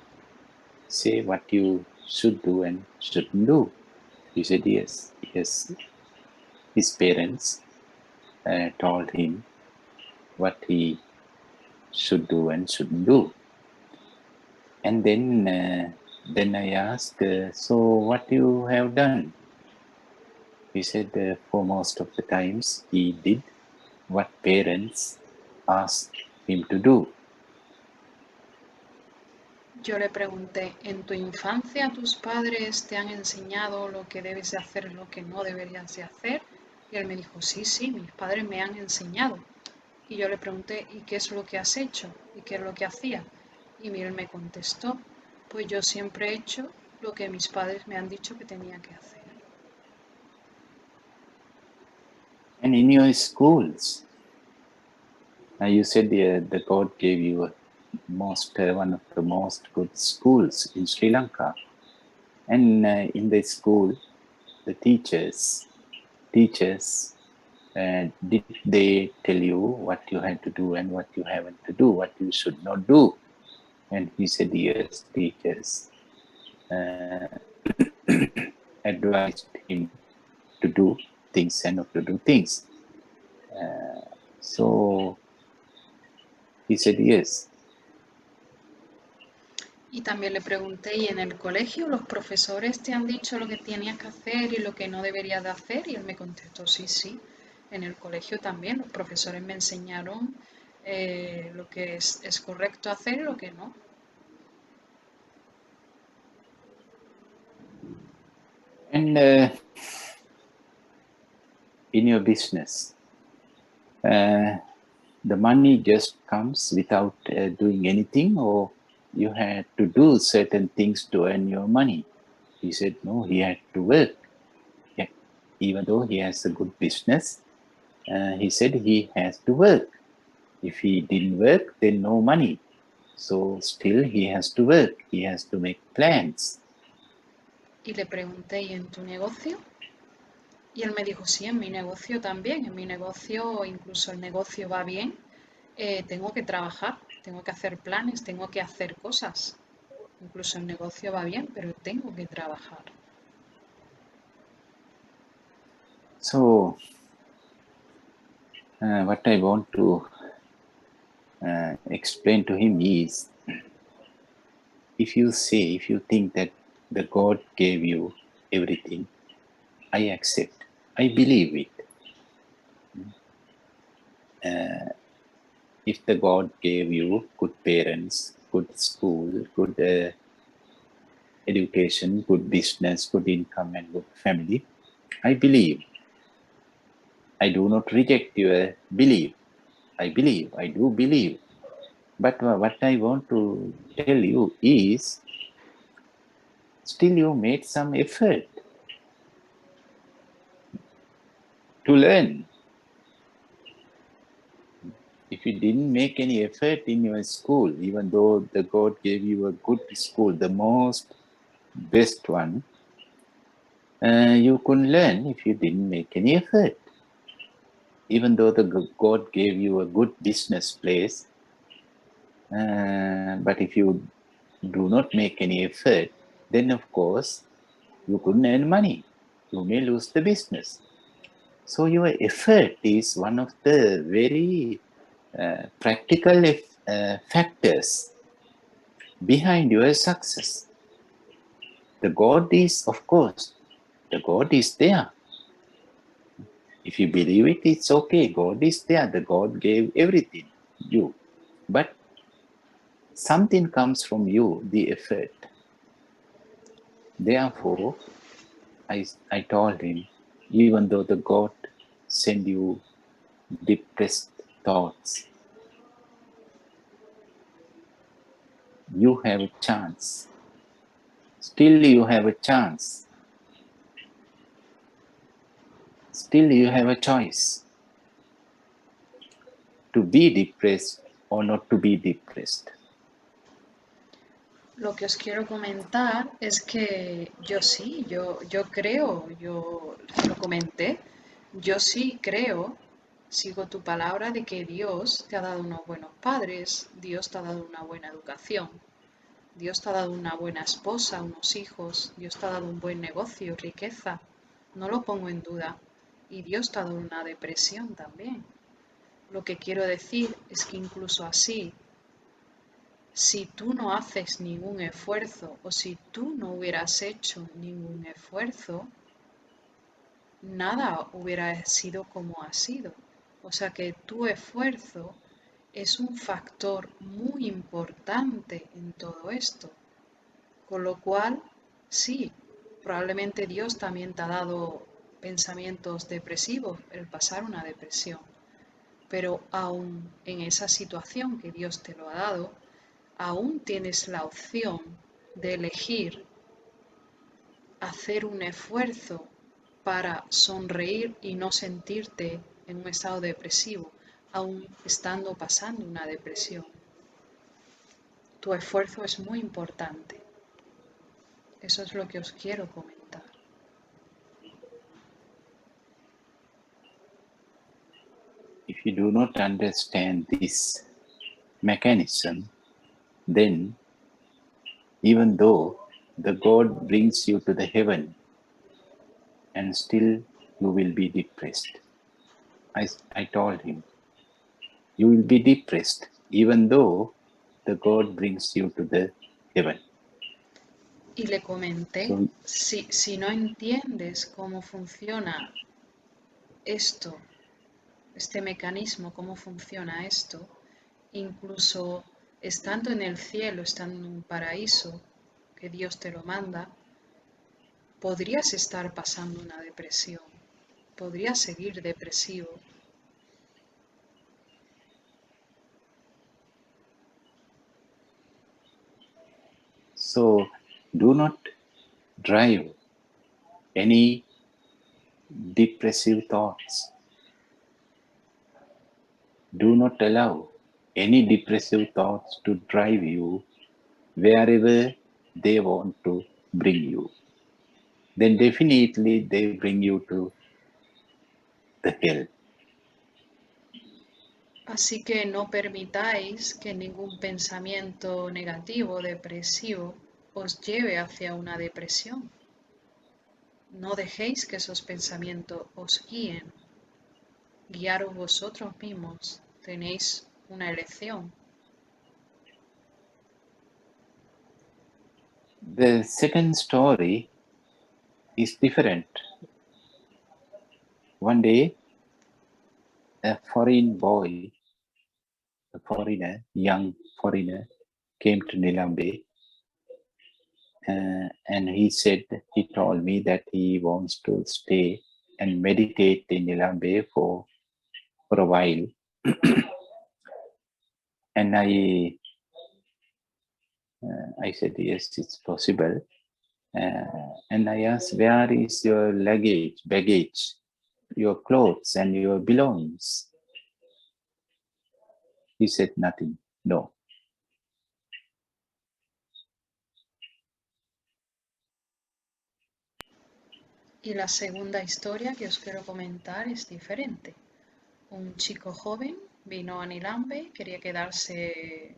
say what you should do and shouldn't do? He said, yes. Yes. His parents told him what he should do and shouldn't do. And then I asked, so what you have done? He said, for most of the times he did what parents asked him to do. Yo le pregunté, ¿en tu infancia tus padres te han enseñado lo que debes de hacer y lo que no deberías de hacer? Y él me dijo, sí, sí, mis padres me han enseñado. Y yo le pregunté, ¿y qué es lo que has hecho? ¿Y qué es lo que hacía? Y él me contestó, pues yo siempre he hecho lo que mis padres me han dicho que tenía que hacer. And in your schools, you said the God gave you one of the most good schools in Sri Lanka. And in the school, the teachers, did they tell you what you had to do and what you haven't to do, what you should not do? And he said, yes, teachers advised him to do things and not to do things. So he said, yes. Y también le pregunté, ¿y en el colegio los profesores te han dicho lo que tenías que hacer y lo que no deberías de hacer? Y él me contestó, sí, sí. En el colegio también los profesores me enseñaron lo que es correcto hacer y lo que no. And in your business, the money just comes without doing anything, or you had to do certain things to earn your money? He said, no, he had to work. Yeah. Even though he has a good business, he said he has to work. If he didn't work, then no money. So still he has to work. He has to make plans. Y le pregunté, ¿y en tu negocio? Y él me dijo, sí, en mi negocio también. En mi negocio, incluso el negocio va bien. Tengo que trabajar, tengo que hacer planes, tengo que hacer cosas. Incluso el negocio va bien, pero tengo que trabajar. So what I want to explain to him is, if you think that the God gave you everything, I accept, I believe it. If the God gave you good parents, good school, good education, good business, good income, and good family, I believe. I do not reject your belief. I believe, I do believe. But what I want to tell you is, still you made some effort to learn. If you didn't make any effort in your school, even though the God gave you a good school, the most best one, You couldn't learn if you didn't make any effort. Even though God gave you a good business place, but if you do not make any effort, then of course you couldn't earn money. You may lose the business. So your effort is one of the very practical factors behind your success. The God is, of course, the God is there. If you believe it, it's okay. God is there. The God gave everything you. But something comes from you, the effort. Therefore, I told him, even though the God send you depressed thoughts, you have a chance. Still you have a chance. Still you have a choice to be depressed or not to be depressed. Lo que os quiero comentar es que yo sí, yo creo, yo lo comenté, yo sí creo, sigo tu palabra de que Dios te ha dado unos buenos padres, Dios te ha dado una buena educación, Dios te ha dado una buena esposa, unos hijos, Dios te ha dado un buen negocio, riqueza, no lo pongo en duda, y Dios te ha dado una depresión también. Lo que quiero decir es que incluso así, si tú no haces ningún esfuerzo o si tú no hubieras hecho ningún esfuerzo, nada hubiera sido como ha sido. O sea que tu esfuerzo es un factor muy importante en todo esto. Con lo cual, sí, probablemente Dios también te ha dado pensamientos depresivos, el pasar una depresión. Pero aún en esa situación que Dios te lo ha dado, aún tienes la opción de elegir hacer un esfuerzo para sonreír y no sentirte en un estado depresivo, aún estando pasando una depresión. Tu esfuerzo es muy importante. Eso es lo que os quiero comentar. If you do not understand this mechanism, then even though the God brings you to the heaven, and still you will be depressed. I told him, you will be depressed even though the God brings you to the heaven. Y le comenté, si no entiendes cómo funciona esto, este mecanismo, cómo funciona esto, incluso estando en el cielo, estando en un paraíso, que Dios te lo manda, podrías estar pasando una depresión, podrías seguir depresivo. So do not drive any depressive thoughts. Do not allow any depressive thoughts to drive you wherever they want to bring you. Then definitely they bring you to the hell. Así que no permitáis que ningún pensamiento negativo, depresivo, os lleve hacia una depresión. No dejéis que esos pensamientos os guíen. Guiaros vosotros mismos. Tenéis una elección. The second story is different. One day, a foreign boy, a foreigner, young foreigner, came to Nilambe, and he told me that he wants to stay and meditate in Nilambe for a while. And I said, yes, it's possible. And I asked, where is your baggage, your clothes and your belongings? He said, nothing, no. Y la segunda historia que os quiero comentar es diferente. Un chico joven vino a Nilambe, quería quedarse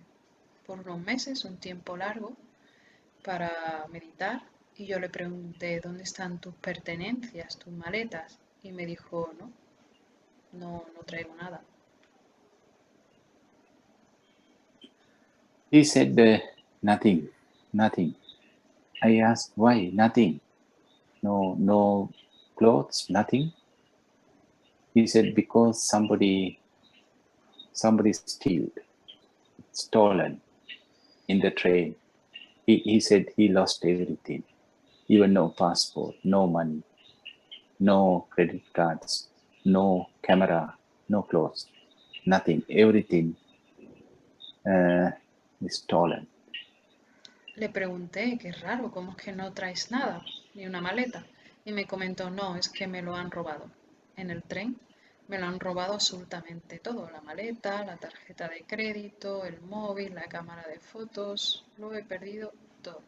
por unos meses, un tiempo largo, para meditar. Y yo le pregunté, ¿dónde están tus pertenencias, tus maletas? Y me dijo, no traigo nada. He said, nothing. I asked, why? Nothing. No clothes, nothing. He said, because somebody stolen in the train. He said he lost everything, even no passport, no money, no credit cards, no camera, no clothes, nothing. Everything is stolen. Le pregunté, qué raro, ¿cómo es que no traes nada, ni una maleta? Y me comentó, no, es que me lo han robado. En el tren me lo han robado absolutamente todo, la maleta, la tarjeta de crédito, el móvil, la cámara de fotos, lo he perdido todo.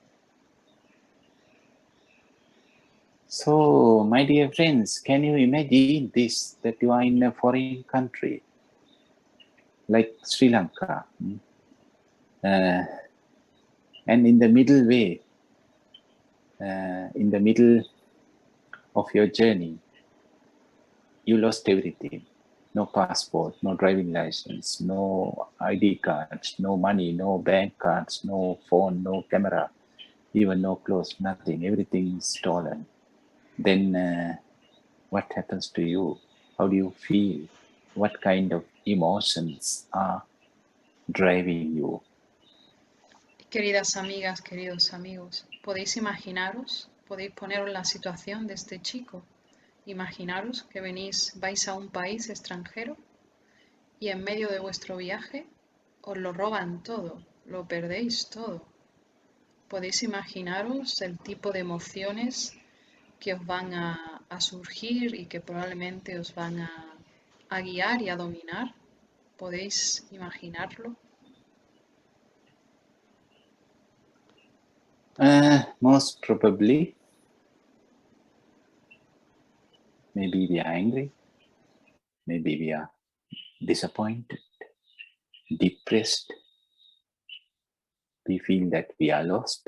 So, my dear friends, can you imagine this, that you are in a foreign country, like Sri Lanka, and in the middle way, in the middle of your journey, you lost everything. No passport, no driving license, no ID cards, no money, no bank cards, no phone, no camera, even no clothes, nothing. Everything is stolen. Then what happens to you? How do you feel? What kind of emotions are driving you? Queridas amigas, queridos amigos, ¿podéis imaginaros, podéis poneros la situación de este chico? Imaginaros que vais a un país extranjero y en medio de vuestro viaje os lo roban todo, lo perdéis todo. Podéis imaginaros el tipo de emociones que os van a surgir y que probablemente os van a guiar y a dominar. ¿Podéis imaginarlo? Most probably, maybe we are angry, maybe we are disappointed, depressed. We feel that we are lost.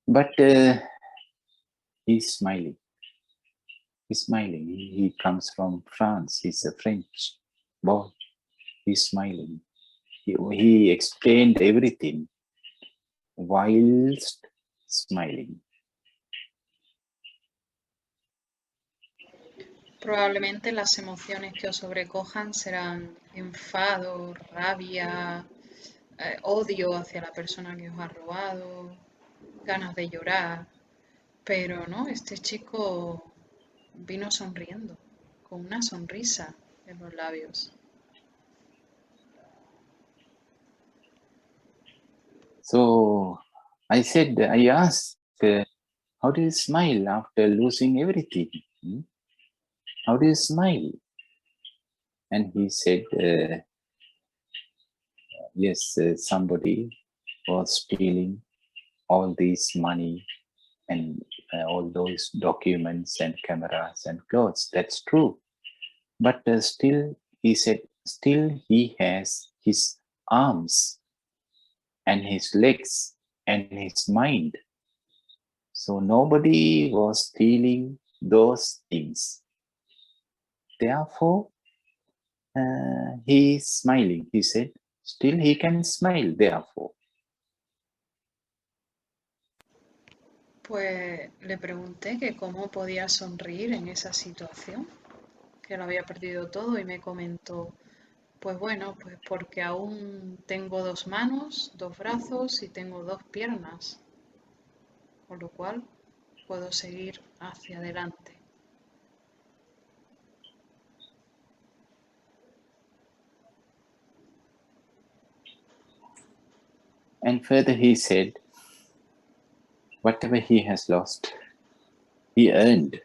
But he's smiling. He's smiling. He comes from France. He's a French boy. He's smiling. He explained everything whilst smiling. Probablemente las emociones que os sobrecojan serán enfado, rabia, odio hacia la persona que os ha robado, ganas de llorar, pero no, este chico vino sonriendo, con una sonrisa en los labios. So I asked, how do you smile after losing everything? How do you smile? And he said, yes, somebody was stealing all this money and all those documents and cameras and clothes. That's true. But still, he said, still he has his arms and his legs and his mind. So nobody was stealing those things. Therefore, he is smiling. He said, still he can smile, therefore. Pues le pregunté que cómo podía sonreír en esa situación, que lo había perdido todo y me comentó, pues bueno, pues porque aún tengo dos manos, dos brazos y tengo dos piernas, con lo cual puedo seguir hacia adelante. And further he said, whatever he has lost, he earned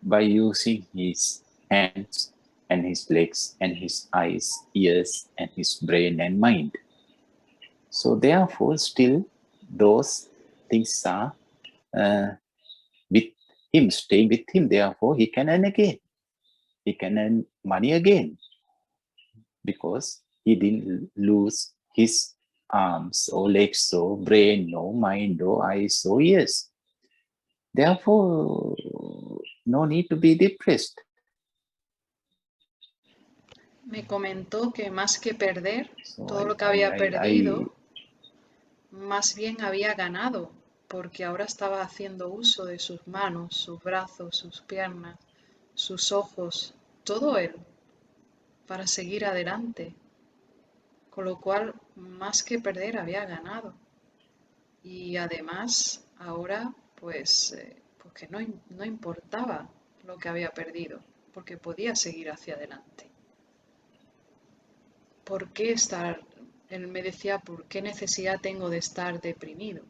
by using his hands and his legs and his eyes, ears, and his brain and mind. So therefore, still those things are with him, staying with him. Therefore, he can earn again. He can earn money again because he didn't lose his arms or legs or brain or mind or eyes or ears. Therefore, no need to be depressed. Me comentó que más que perder So todo lo que había perdido, más bien había ganado, porque ahora estaba haciendo uso de sus manos, sus brazos, sus piernas, sus ojos, todo él, para seguir adelante. Con lo cual, más que perder, había ganado. Y además, ahora, pues que no importaba lo que había perdido, porque podía seguir hacia adelante. ¿Por qué estar? Él me decía, ¿por qué necesidad tengo de estar deprimido?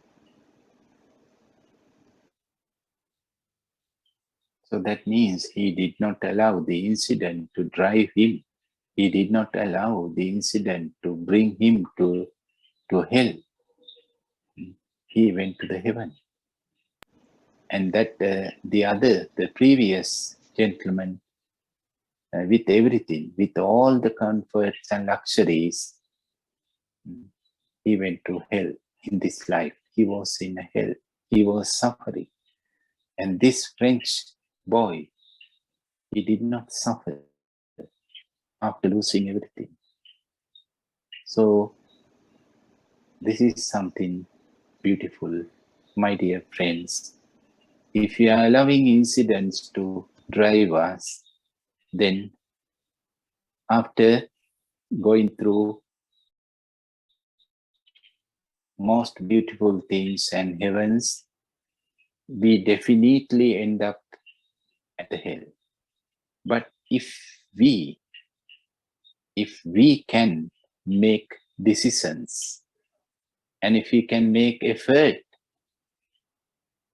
So that means he did not allow the incident to drive him. He did not allow the incident to bring him to hell. He went to the heaven. And that the previous gentleman, with everything, with all the comforts and luxuries, he went to hell in this life. He was in a hell. He was suffering. And this French boy, he did not suffer after losing everything. So this is something beautiful, my dear friends. If you are allowing incidents to drive us, then after going through most beautiful things and heavens, we definitely end up at the hell. But if we can make decisions and if we can make effort,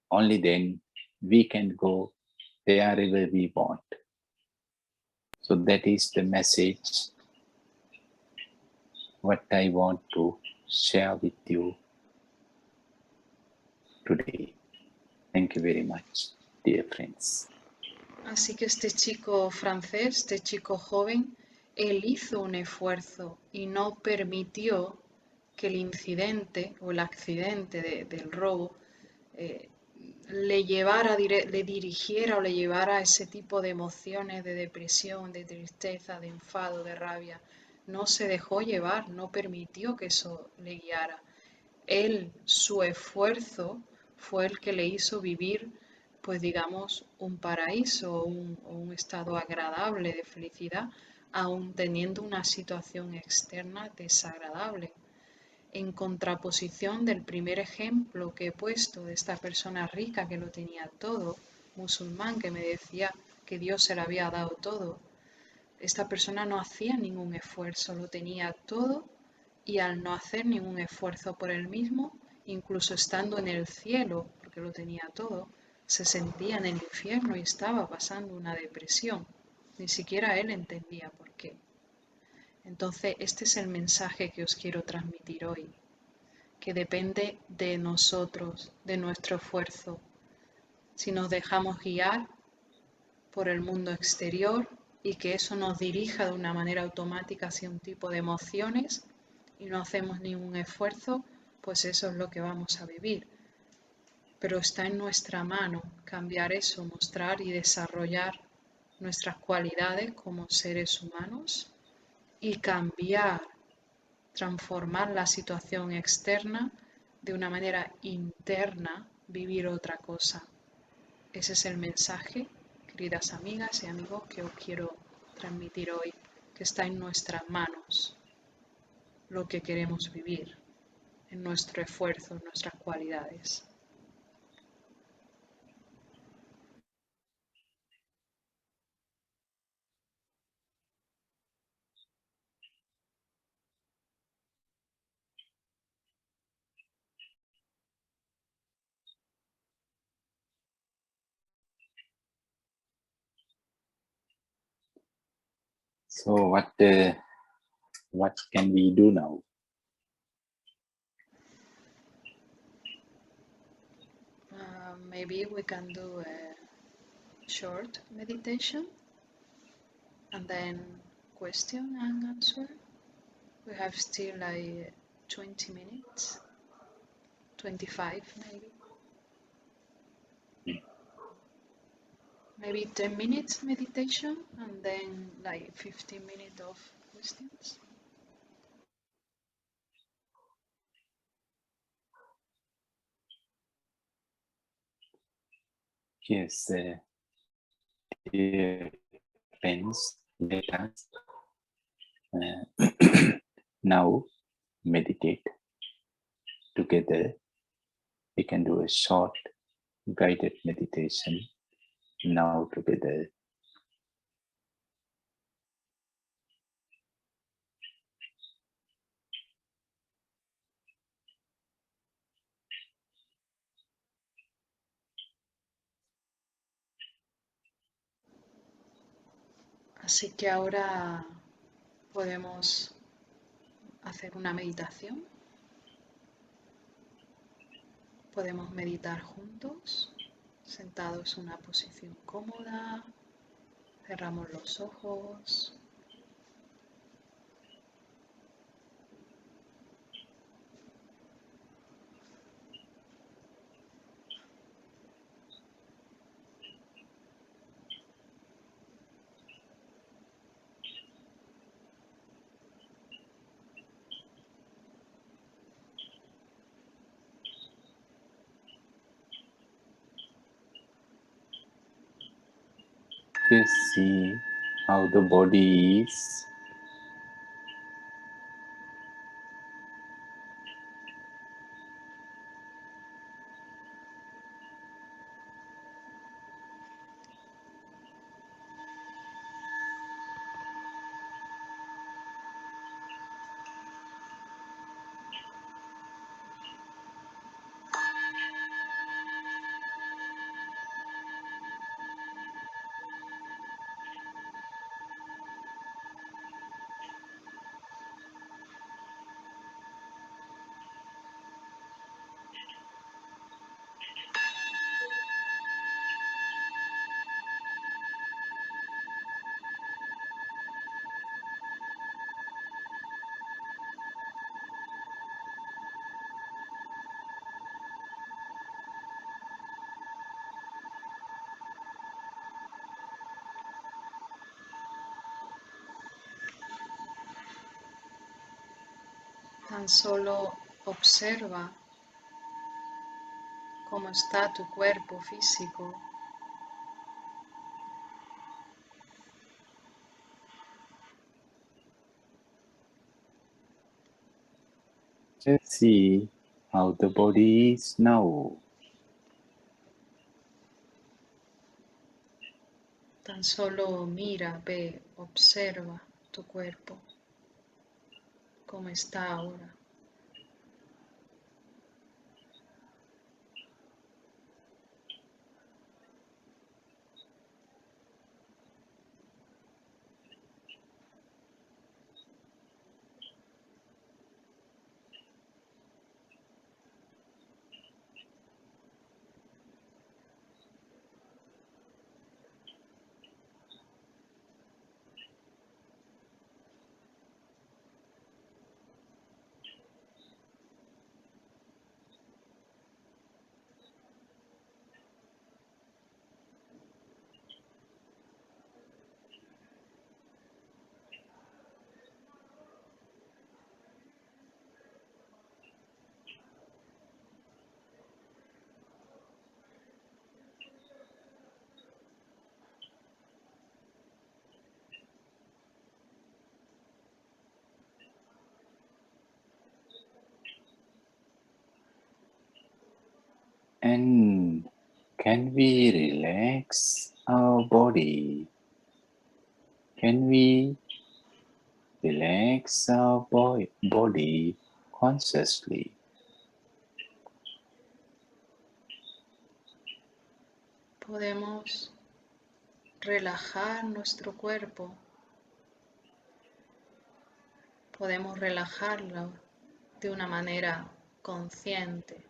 only then we can go wherever we want. So that is the message what I want to share with you today. Thank you very much, dear friends. Así que este chico francés, este chico joven, él hizo un esfuerzo y no permitió que el incidente o el accidente del robo eh, le llevara, le dirigiera o le llevara a ese tipo de emociones de depresión, de tristeza, de enfado, de rabia. No se dejó llevar, no permitió que eso le guiara. Él, su esfuerzo fue el que le hizo vivir, pues digamos, un paraíso o un estado agradable de felicidad, aun teniendo una situación externa desagradable. En contraposición del primer ejemplo que he puesto de esta persona rica que lo tenía todo, musulmán, que me decía que Dios se lo había dado todo, esta persona no hacía ningún esfuerzo, lo tenía todo y al no hacer ningún esfuerzo por él mismo, incluso estando en el cielo, porque lo tenía todo, se sentía en el infierno y estaba pasando una depresión. Ni siquiera él entendía por qué. Entonces, este es el mensaje que os quiero transmitir hoy, que depende de nosotros, de nuestro esfuerzo. Si nos dejamos guiar por el mundo exterior y que eso nos dirija de una manera automática hacia un tipo de emociones y no hacemos ningún esfuerzo, pues eso es lo que vamos a vivir. Pero está en nuestra mano cambiar eso, mostrar y desarrollar nuestras cualidades como seres humanos y cambiar, transformar la situación externa de una manera interna, vivir otra cosa. Ese es el mensaje, queridas amigas y amigos, que os quiero transmitir hoy, que está en nuestras manos lo que queremos vivir, en nuestro esfuerzo, en nuestras cualidades. So what can we do now? maybe we can do a short meditation and then question and answer. We have still like 20 minutes, 25 maybe. Maybe 10 minutes meditation and then like 15 minutes of questions. Yes, dear friends, let us now meditate together. We can do a short guided meditation now together. Así que ahora podemos hacer una meditación. Podemos meditar juntos, sentados en una posición cómoda. Cerramos los ojos. Just see how the body is. Tan solo observa cómo está tu cuerpo físico. Just see how the body is now. Tan solo mira, ve, observa tu cuerpo, cómo está ahora. And can we relax our body? Can we relax our body consciously? Podemos relajar nuestro cuerpo, podemos relajarlo de una manera consciente.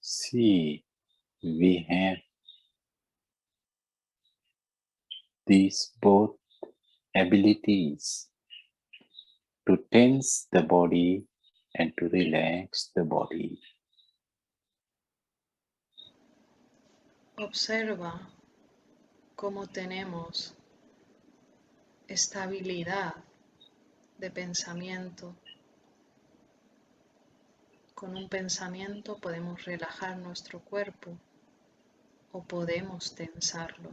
See, we have these both abilities to tense the body and to relax the body. Observa cómo tenemos estabilidad de pensamiento. Con un pensamiento podemos relajar nuestro cuerpo o podemos tensarlo.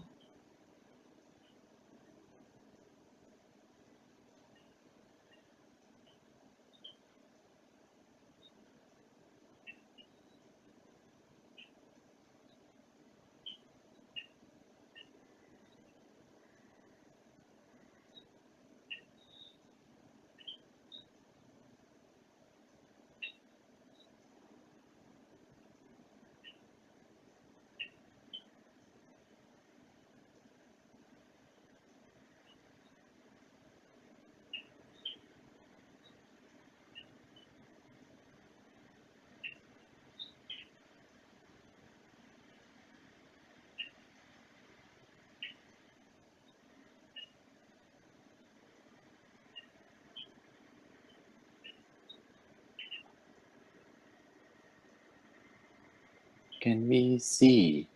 Can we see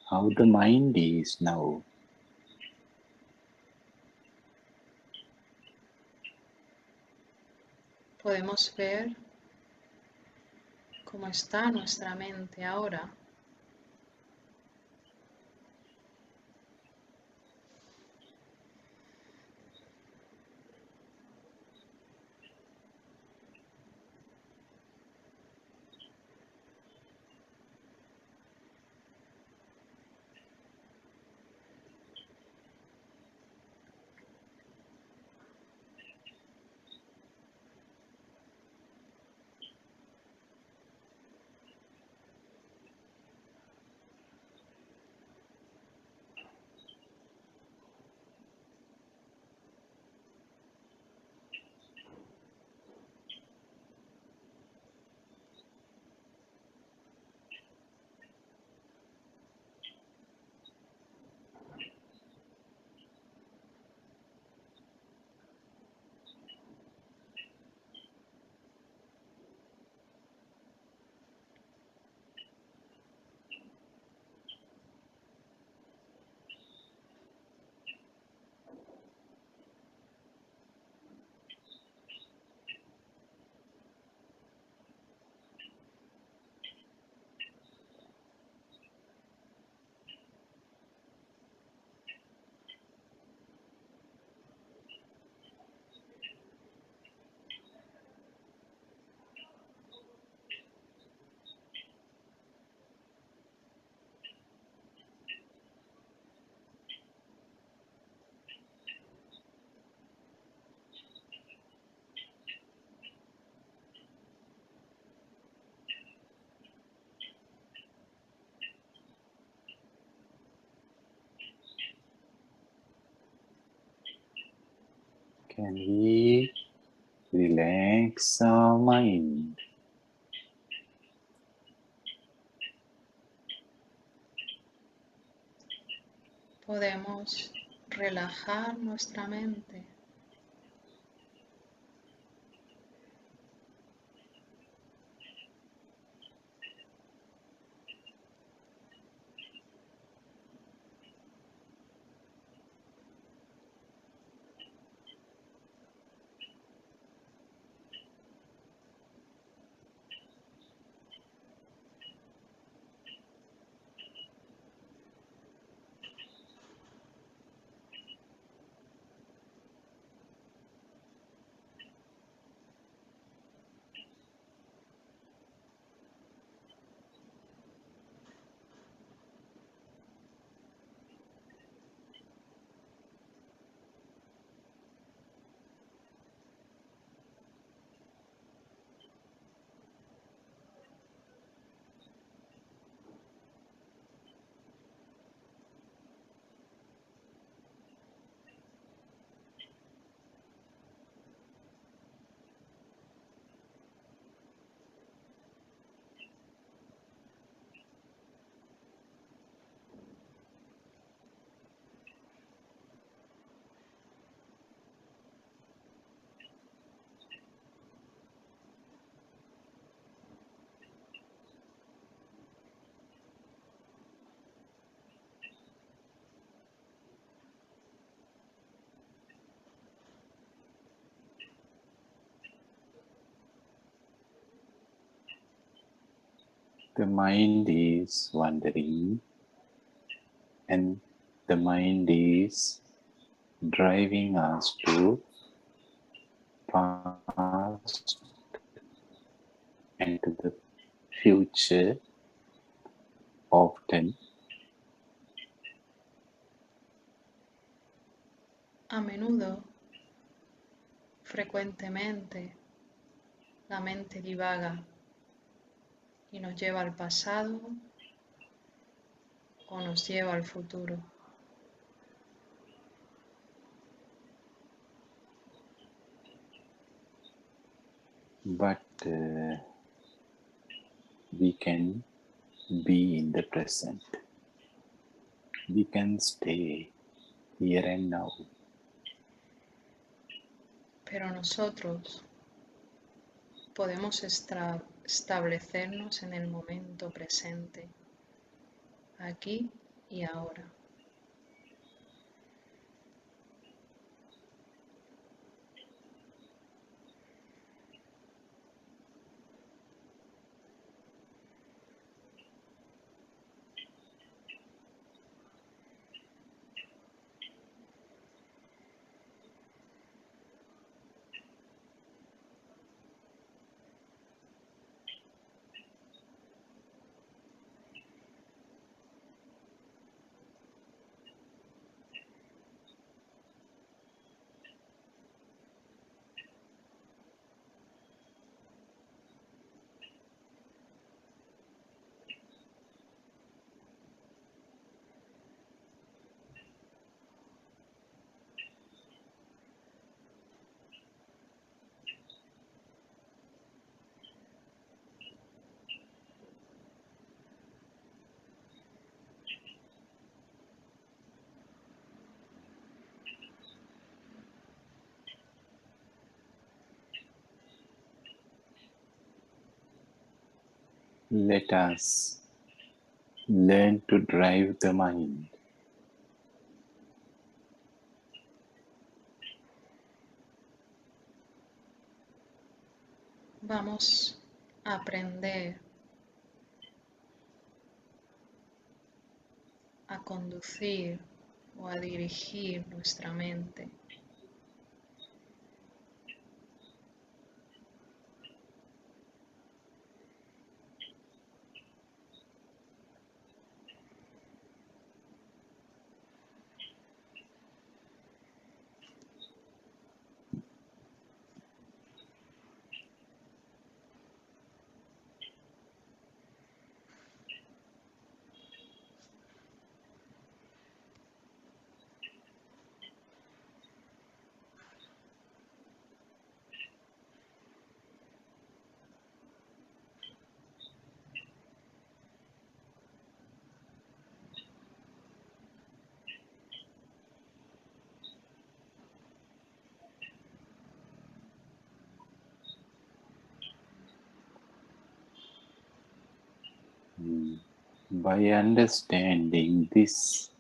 how the mind is now? Podemos ver cómo está nuestra mente ahora. Can we relax our mind? Podemos relajar nuestra mente. The mind is wandering and the mind is driving us to past and to the future often. A menudo, frecuentemente, la mente divaga y nos lleva al pasado o nos lleva al futuro. But we can be in the present. We can stay here and now. Pero nosotros podemos establecernos en el momento presente, aquí y ahora. Let us learn to drive the mind. Vamos a aprender a conducir o a dirigir nuestra mente. By understanding this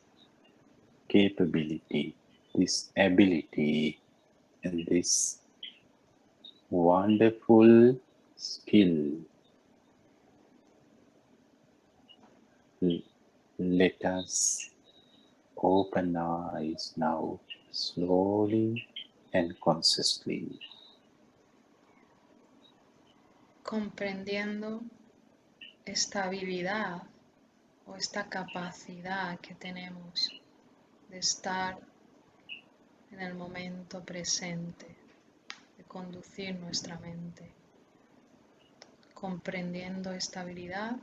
capability, this ability, and this wonderful skill, let us open our eyes now, slowly and consciously. Comprendiendo esta habilidad o esta capacidad que tenemos de estar en el momento presente, de conducir nuestra mente. Comprendiendo esta habilidad,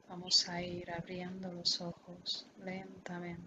vamos a ir abriendo los ojos lentamente.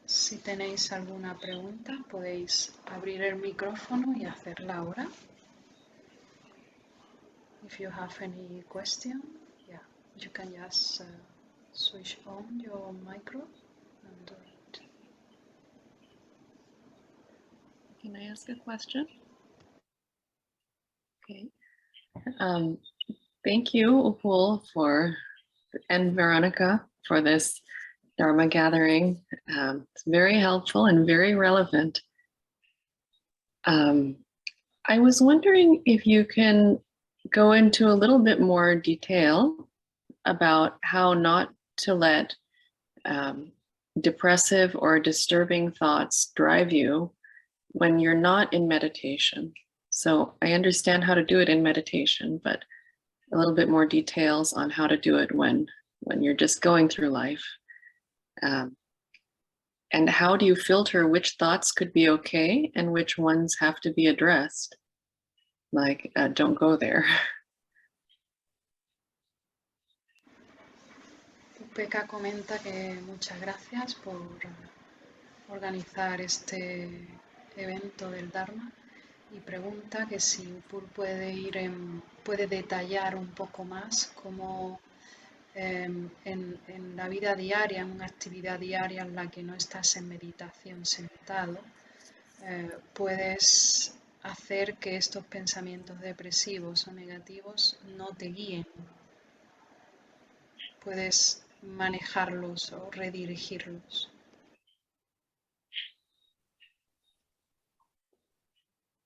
Si tenéis alguna pregunta, podéis abrir el micrófono y hacerla ahora. If you have any question, yeah, you you can just switch on your micro and do it. Can I ask a question? Okay. Thank you, Upul, and Veronica for this Dharma gathering. It's very helpful and very relevant. I was wondering if you can go into a little bit more detail about how not to let depressive or disturbing thoughts drive you when you're not in meditation. So I understand how to do it in meditation, but a little bit more details on how to do it when you're just going through life. And how do you filter which thoughts could be okay and which ones have to be addressed? Like, don't go there. Pekka comenta que muchas gracias por organizar este evento del Dharma y pregunta que si Upul puede detallar un poco más cómo en la vida diaria, en una actividad diaria en la que no estás en meditación sentado, puedes hacer que estos pensamientos depresivos o negativos no te guíen. Puedes manejarlos o redirigirlos.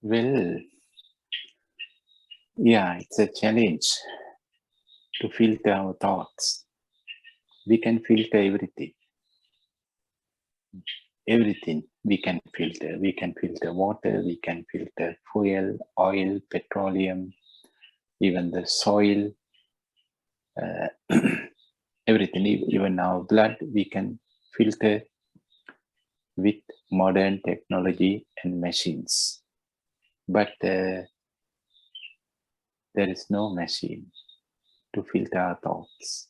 Well, yeah, it's a challenge to filter our thoughts. We can filter everything. Everything we can filter. We can filter water, we can filter fuel, oil, petroleum, even the soil, everything, even our blood, we can filter with modern technology and machines. But there is no machine to filter our thoughts.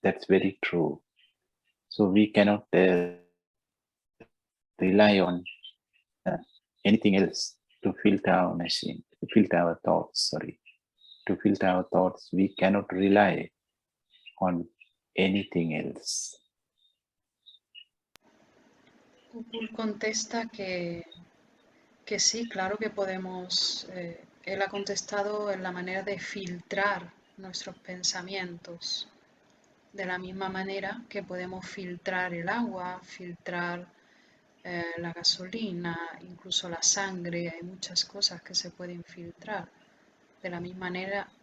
That's very true. So we cannot rely on anything else to filter our machine, to filter our thoughts, To filter our thoughts, we cannot rely on anything else. Upul contesta que sí, claro que podemos. Él ha contestado en la manera de filtrar nuestros pensamientos, de la misma manera que podemos filtrar el agua, filtrar la gasolina, incluso la sangre. Hay muchas cosas que se pueden filtrar. De la misma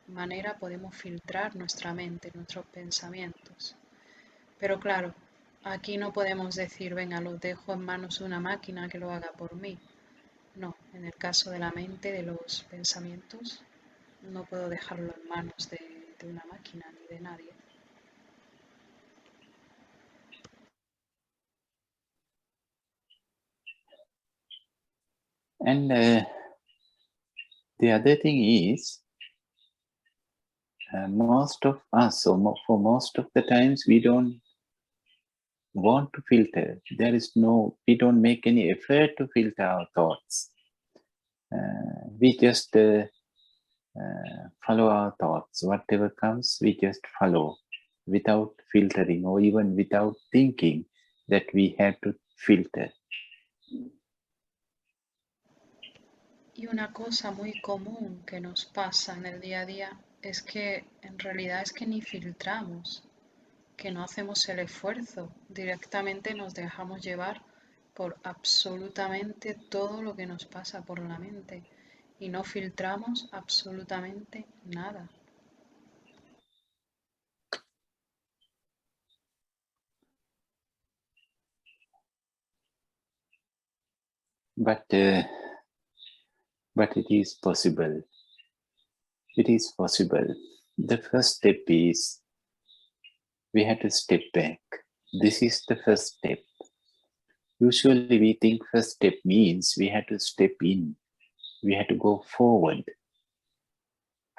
manera podemos filtrar nuestra mente, nuestros pensamientos. Pero claro, aquí no podemos decir, venga, los dejo en manos de una máquina que lo haga por mí. No, en el caso de la mente, de los pensamientos, no puedo dejarlo en manos de una máquina ni de nadie. And the other thing is, most of us, for most of the times, we don't want to filter. We don't make any effort to filter our thoughts. We just follow our thoughts. Whatever comes, we just follow without filtering or even without thinking that we have to filter. Y una cosa muy común que nos pasa en el día a día es que en realidad es que ni filtramos, que no hacemos el esfuerzo, directamente nos dejamos llevar por absolutamente todo lo que nos pasa por la mente y no filtramos absolutamente nada. But it is possible. It is possible. The first step is we have to step back. This is the first step. Usually we think first step means we have to step in. We have to go forward.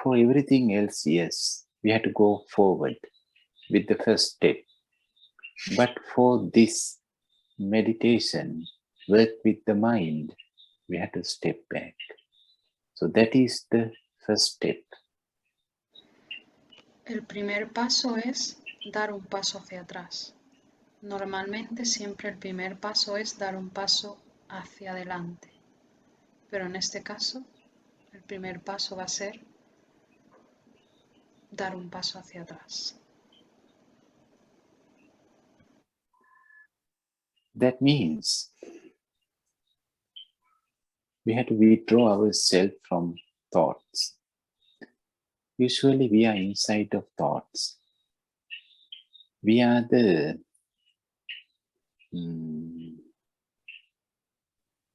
For everything else, yes, we have to go forward with the first step. But for this meditation, work with the mind, we have to step back. So that is the first step. El primer paso es dar un paso hacia atrás. Normalmente siempre el primer paso es dar un paso hacia adelante, pero en este caso el primer paso va a ser dar un paso hacia atrás. That means we have to withdraw ourselves from thoughts. Usually we are inside of thoughts. We are the,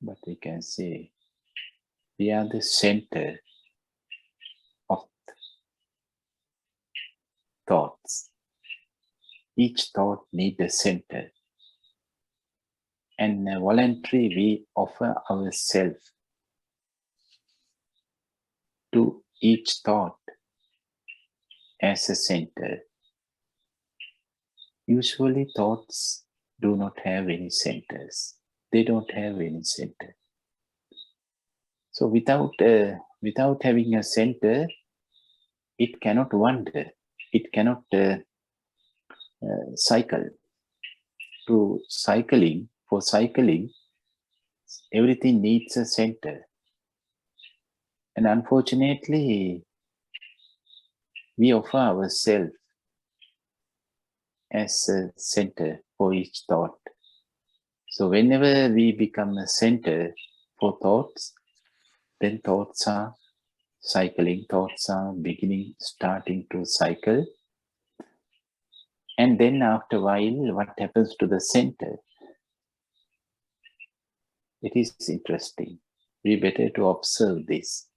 what we can say, we are the center of thoughts. Each thought needs a center. And voluntarily we offer ourselves to each thought as a center. Usually thoughts do not have any centers. They don't have any center. So without having a center, it cannot wander. It cannot cycle. For cycling, everything needs a center. And unfortunately, we offer ourselves as a center for each thought. So whenever we become a center for thoughts, then thoughts are cycling, thoughts are starting to cycle. And then after a while, what happens to the center? It is interesting. We better to observe this.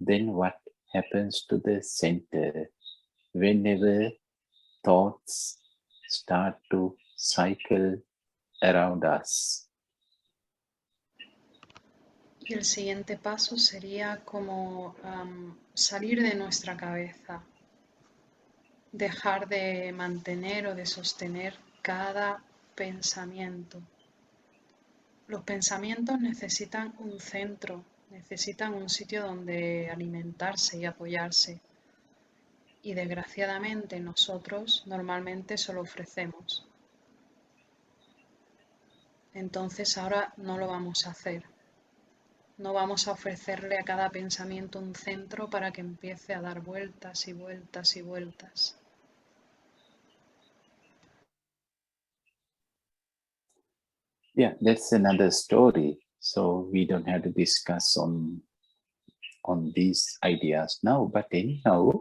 Then what happens to the center whenever thoughts start to cycle around us? Y el siguiente paso sería como salir de nuestra cabeza, dejar de mantener o de sostener cada pensamiento. Los pensamientos necesitan un centro, necesitan un sitio donde alimentarse y apoyarse. Y desgraciadamente nosotros normalmente se lo ofrecemos. Entonces ahora no lo vamos a hacer. No vamos a ofrecerle a cada pensamiento un centro para que empiece a dar vueltas y vueltas y vueltas. Yeah, that's another story. So we don't have to discuss on these ideas now. But anyhow,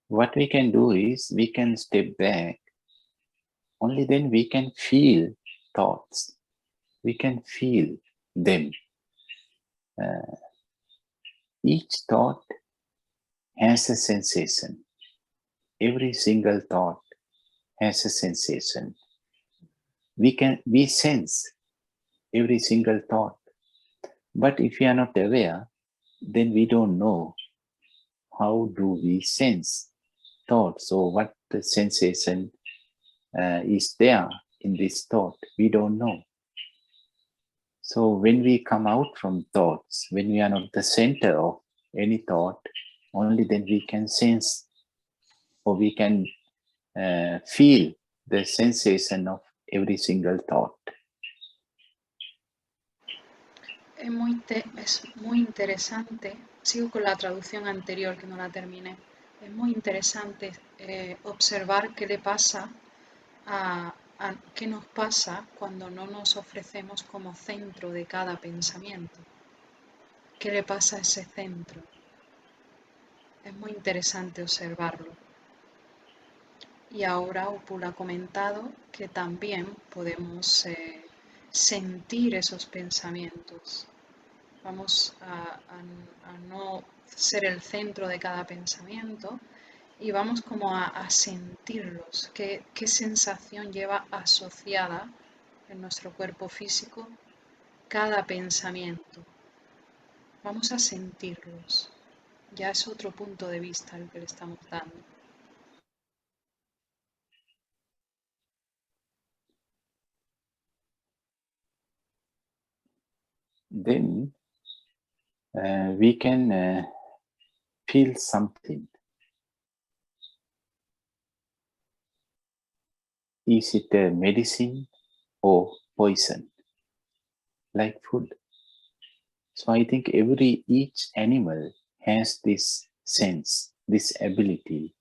what we can do is we can step back. Only then we can feel thoughts. We can feel them. Each thought has a sensation. Every single thought has a sensation. We sense every single thought. But if we are not aware, then we don't know how do we sense thoughts or what the sensation is there in this thought. We don't know. So when we come out from thoughts, when we are not the center of any thought, only then we can sense or we can feel the sensation of every single thought. Es muy interesante, sigo con la traducción anterior que no la terminé, es muy interesante observar qué le pasa qué nos pasa cuando no nos ofrecemos como centro de cada pensamiento. ¿Qué le pasa a ese centro? Es muy interesante observarlo. Y ahora Upul ha comentado que también podemos sentir esos pensamientos. Vamos a no ser el centro de cada pensamiento y vamos como a sentirlos. ¿Qué sensación lleva asociada en nuestro cuerpo físico cada pensamiento? Vamos a sentirlos. Ya es otro punto de vista el que le estamos dando. Then we can feel something. Is it a medicine or poison, like food? So I think each animal has this sense, this ability,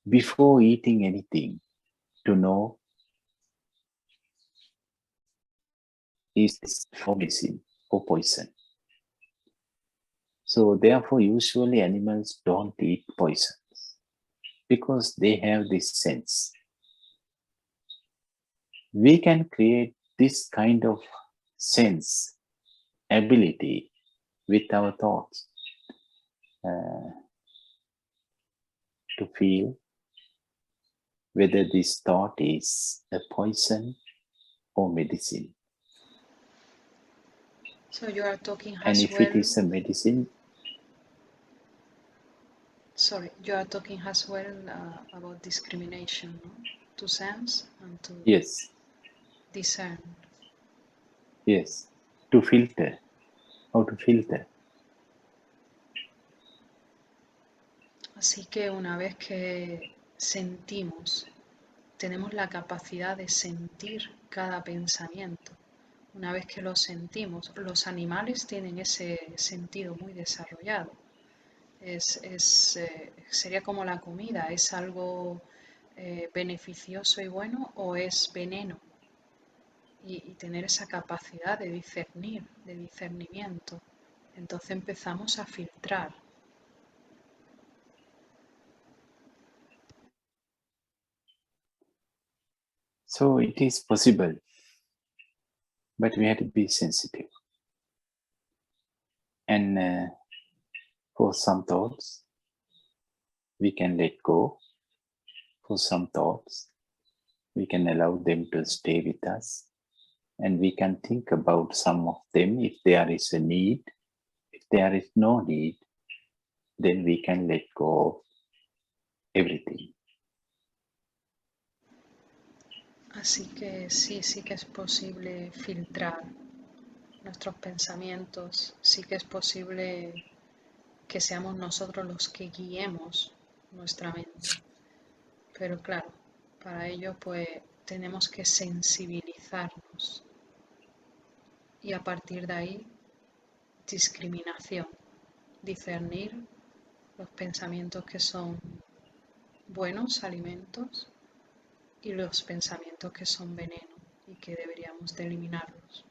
before eating anything, to know, is this for medicine or poison? So therefore, usually animals don't eat poisons because they have this sense. We can create this kind of sense, ability with our thoughts to feel whether this thought is a poison or medicine. So you are talking And as if well. it is a medicine, Sorry, you are talking as well about discrimination, no? To sense and to yes, discern. yes, to filter, how to filter. Así que una vez que sentimos, tenemos la capacidad de sentir cada pensamiento. Una vez que lo sentimos, los animales tienen ese sentido muy desarrollado. Sería como la comida, ¿es algo beneficioso y bueno o es veneno? Y tener esa capacidad de discernir, de discernimiento. Entonces empezamos a filtrar. So it is possible, but we have to be sensitive. And for some thoughts, we can let go. For some thoughts, we can allow them to stay with us. And we can think about some of them if there is a need. If there is no need, then we can let go of everything. Así que sí que es posible filtrar nuestros pensamientos, sí que es posible que seamos nosotros los que guiemos nuestra mente. Pero claro, para ello pues tenemos que sensibilizarnos y a partir de ahí discriminación, discernir los pensamientos que son buenos alimentos y los pensamientos que son veneno y que deberíamos de eliminarlos.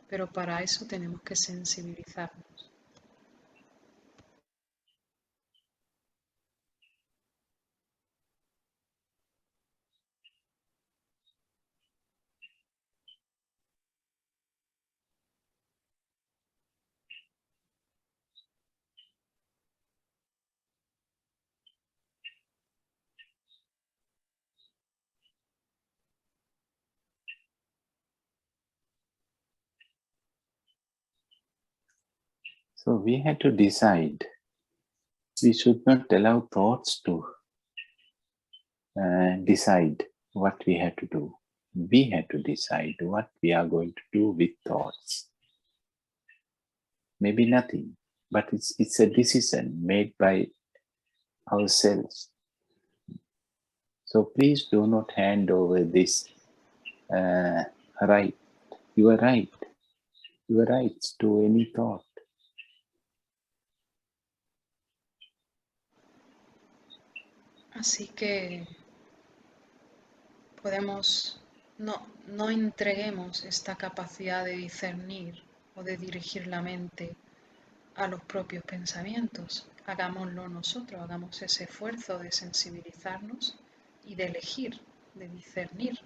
Pero para eso tenemos que sensibilizarnos. So we had to decide. We should not allow thoughts to decide what we have to do. We have to decide what we are going to do with thoughts. Maybe nothing, but it's a decision made by ourselves. So please do not hand over this right, your rights to any thought. Así que no entreguemos esta capacidad de discernir o de dirigir la mente a los propios pensamientos. Hagámoslo nosotros, hagamos ese esfuerzo de sensibilizarnos y de elegir, de discernir.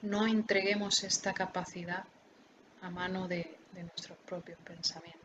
No entreguemos esta capacidad a mano de nuestros propios pensamientos.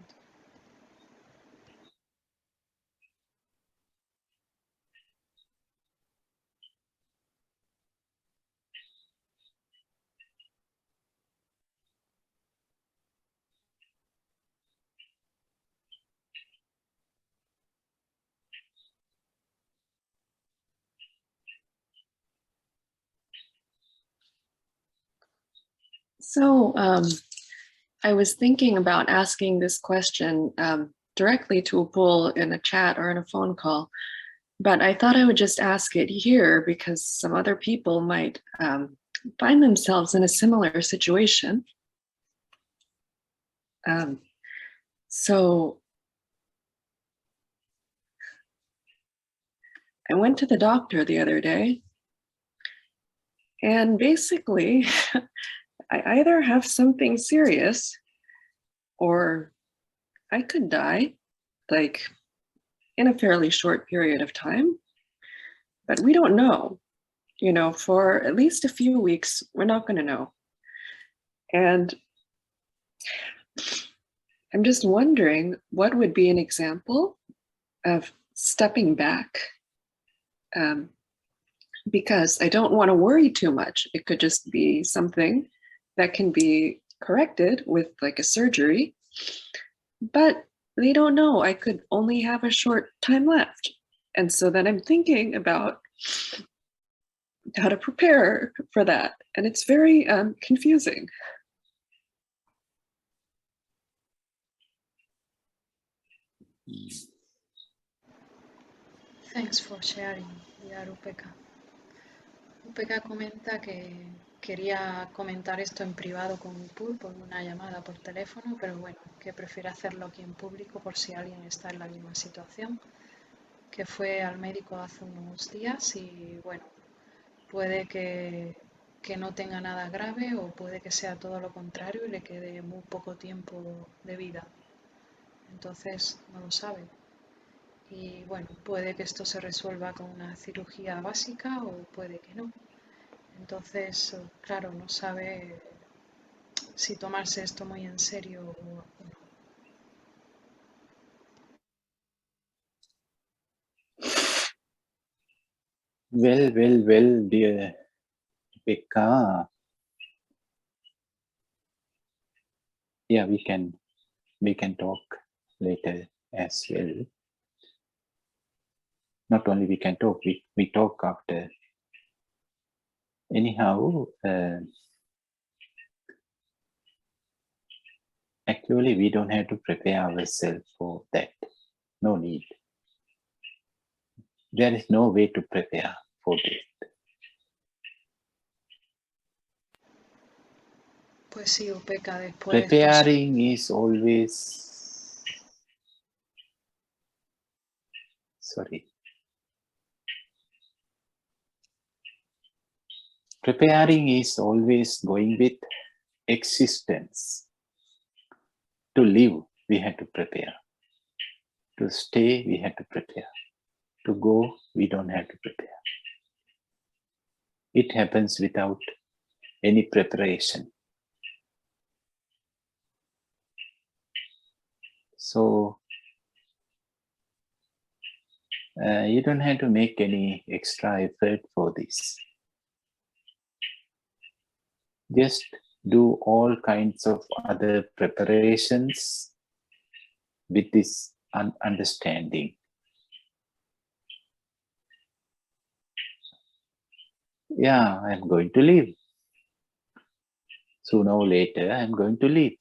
So I was thinking about asking this question. directly to a poll in a chat or in a phone call, but I thought I would just ask it here because some other people might find themselves in a similar situation. So I went to the doctor the other day, and basically I either have something serious or I could die, like in a fairly short period of time, but we don't know. You know, for at least a few weeks, we're not going to know. And I'm just wondering what would be an example of stepping back, because I don't want to worry too much. It could just be something that can be corrected with like a surgery, but they don't know. I could only have a short time left. And so then I'm thinking about how to prepare for that. And it's very confusing. Thanks for sharing, dear Upeka. Upeka comenta que quería comentar esto en privado con Upul por una llamada por teléfono, pero bueno, que prefiere hacerlo aquí en público por si alguien está en la misma situación, que fue al médico hace unos días y bueno, puede que no tenga nada grave o puede que sea todo lo contrario y le quede muy poco tiempo de vida. Entonces no lo sabe. Y bueno, puede que esto se resuelva con una cirugía básica o puede que no. Entonces, claro, no sabe si tomarse esto muy en serio o no. Well, dear Becca. Yeah, we can talk later as well. Not only we can talk, we talk after. Anyhow, actually we don't have to prepare ourselves for that. No need. There is no way to prepare for that. Pues sí, Upeka, después Preparing is always, preparing is always going with existence. To live, we had to prepare. To stay, we had to prepare. To go, we don't have to prepare. It happens without any preparation. So, you don't have to make any extra effort for this. Just do all kinds of other preparations with this understanding. Yeah, I'm going to live. Sooner or later, I'm going to live.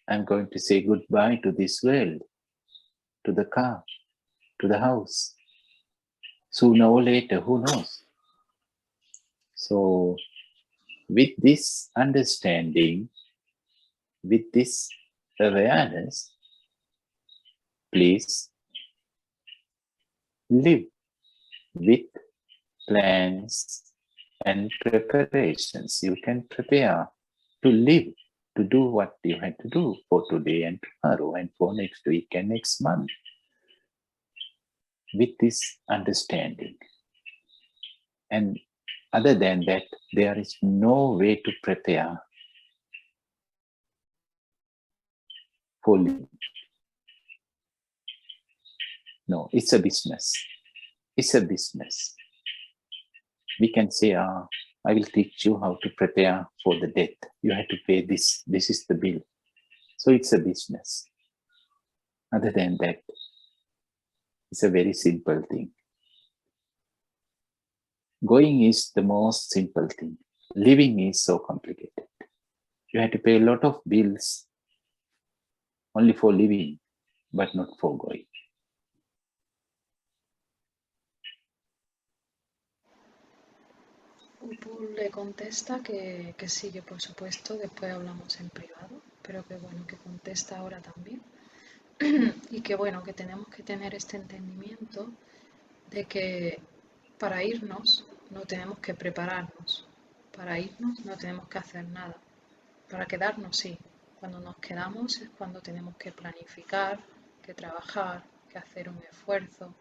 I'm going to say goodbye to this world, to the car, to the house. Sooner or later, who knows? So, with this understanding, with this awareness, please live with plans and preparations. You can prepare to live, to do what you had to do for today and tomorrow and for next week and next month. With this understanding. And other than that, there is no way to prepare for living. No, it's a business. It's a business. We can say, I will teach you how to prepare for the death. You have to pay this. This is the bill. So it's a business. Other than that, it's a very simple thing. Going is the most simple thing. Living is so complicated. You have to pay a lot of bills only for living. but not foregoing. Upul le contesta que sí, que por supuesto, después hablamos en privado, pero que bueno, que contesta ahora también. Y que bueno, que tenemos que tener este entendimiento de que para irnos no tenemos que prepararnos, para irnos no tenemos que hacer nada, para quedarnos sí, cuando nos quedamos es cuando tenemos que planificar, que trabajar, que hacer un esfuerzo,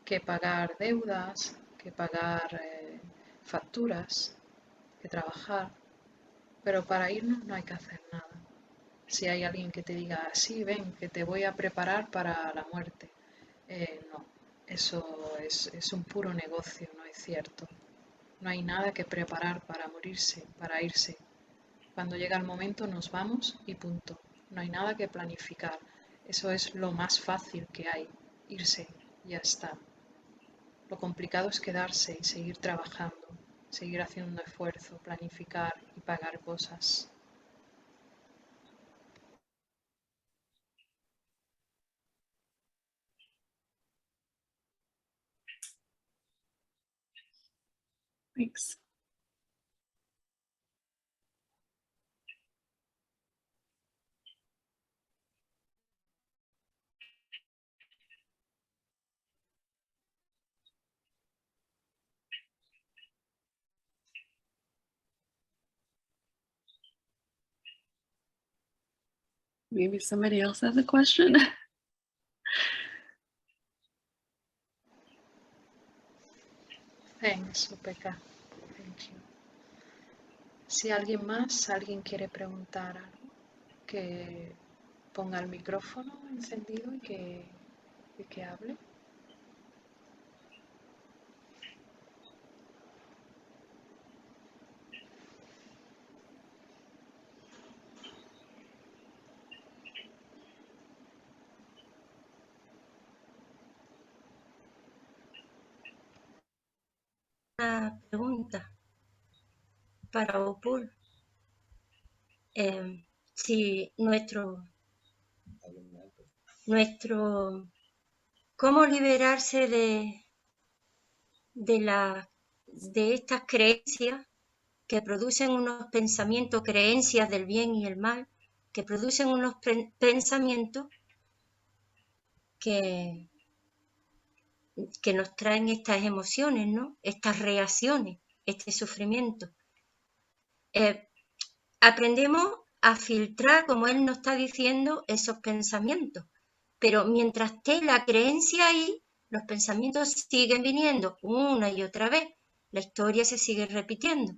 que pagar deudas, que pagar facturas, que trabajar, pero para irnos no hay que hacer nada. Si hay alguien que te diga, sí, ven, que te voy a preparar para la muerte, no, eso es un puro negocio, no es cierto. No hay nada que preparar para morirse, para irse. Cuando llega el momento nos vamos y punto. No hay nada que planificar. Eso es lo más fácil que hay, irse, ya está. Lo complicado es quedarse y seguir trabajando, seguir haciendo esfuerzo, planificar y pagar cosas. Thanks. Maybe somebody else has a question. Thanks, Upeka. Thank you. Si alguien quiere preguntar algo, que ponga el micrófono encendido y que hable. Una pregunta para Opul. Si ¿cómo liberarse de estas creencias que producen unos pensamientos, creencias del bien y el mal, que producen unos pensamientos que nos traen estas emociones, ¿no? Estas reacciones, este sufrimiento? Aprendemos a filtrar, como él nos está diciendo, esos pensamientos. Pero mientras esté la creencia ahí, los pensamientos siguen viniendo una y otra vez. La historia se sigue repitiendo.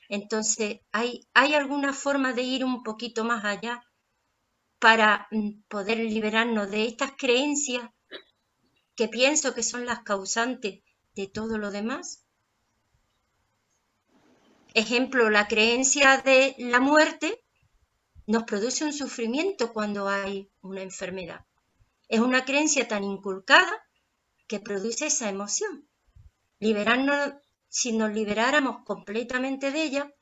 Entonces, ¿hay alguna forma de ir un poquito más allá para poder liberarnos de estas creencias que pienso que son las causantes de todo lo demás? Ejemplo, la creencia de la muerte nos produce un sufrimiento cuando hay una enfermedad. Es una creencia tan inculcada que produce esa emoción. Liberarnos, si nos liberáramos completamente de ella,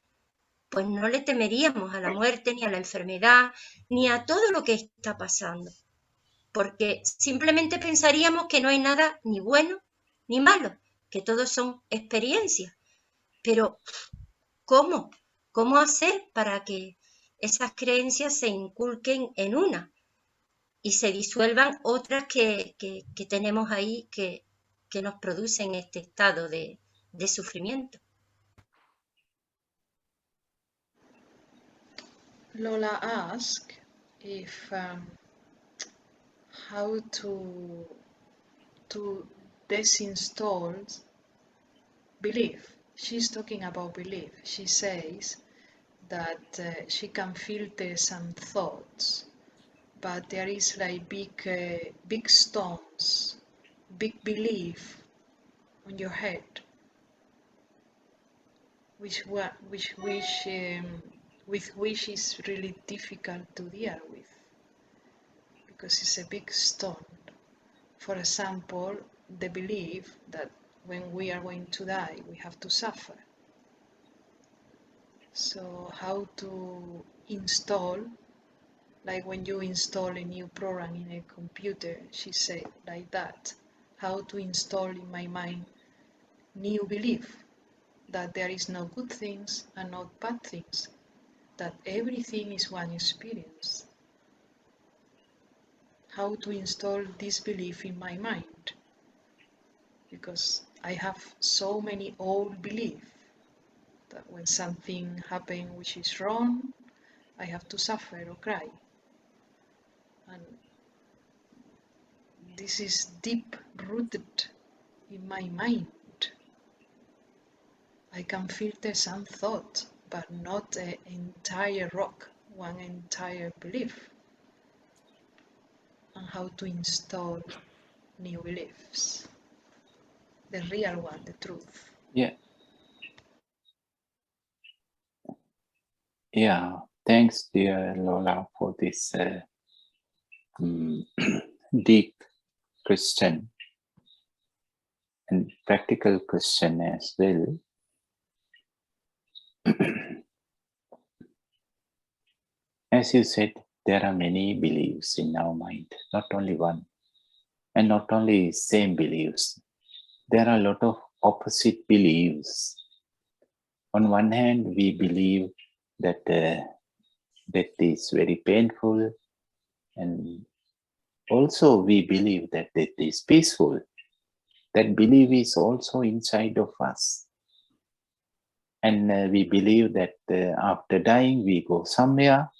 pues no le temeríamos a la muerte, ni a la enfermedad, ni a todo lo que está pasando. Porque simplemente pensaríamos que no hay nada ni bueno ni malo, que todos son experiencias. Pero, ¿cómo? ¿Cómo hacer para que esas creencias se inculquen en una y se disuelvan otras que tenemos ahí que nos producen este estado de sufrimiento? Lola asked if how to disinstall belief. She's talking about belief. She says that she can filter some thoughts, but there is like big stones, big belief on your head, with which is really difficult to deal with, because it's a big stone. For example, the belief that when we are going to die, we have to suffer. So how to install Like when you install a new program in a computer, she said like that, how to install in my mind new belief that there is no good things and not bad things, that everything is one experience. How to install this belief in my mind, because I have so many old beliefs that when something happens which is wrong, I have to suffer or cry. And this is deep rooted in my mind. I can filter some thought, but not an entire rock, one entire belief. And how to install new beliefs, the real one, the truth. Yeah, thanks, dear Lola, for this deep question and practical question as well. As you said, there are many beliefs in our mind, not only one, and not only same beliefs. There are a lot of opposite beliefs. On one hand, we believe that death is very painful, and also we believe that death is peaceful. That belief is also inside of us. And we believe that after dying, we go somewhere.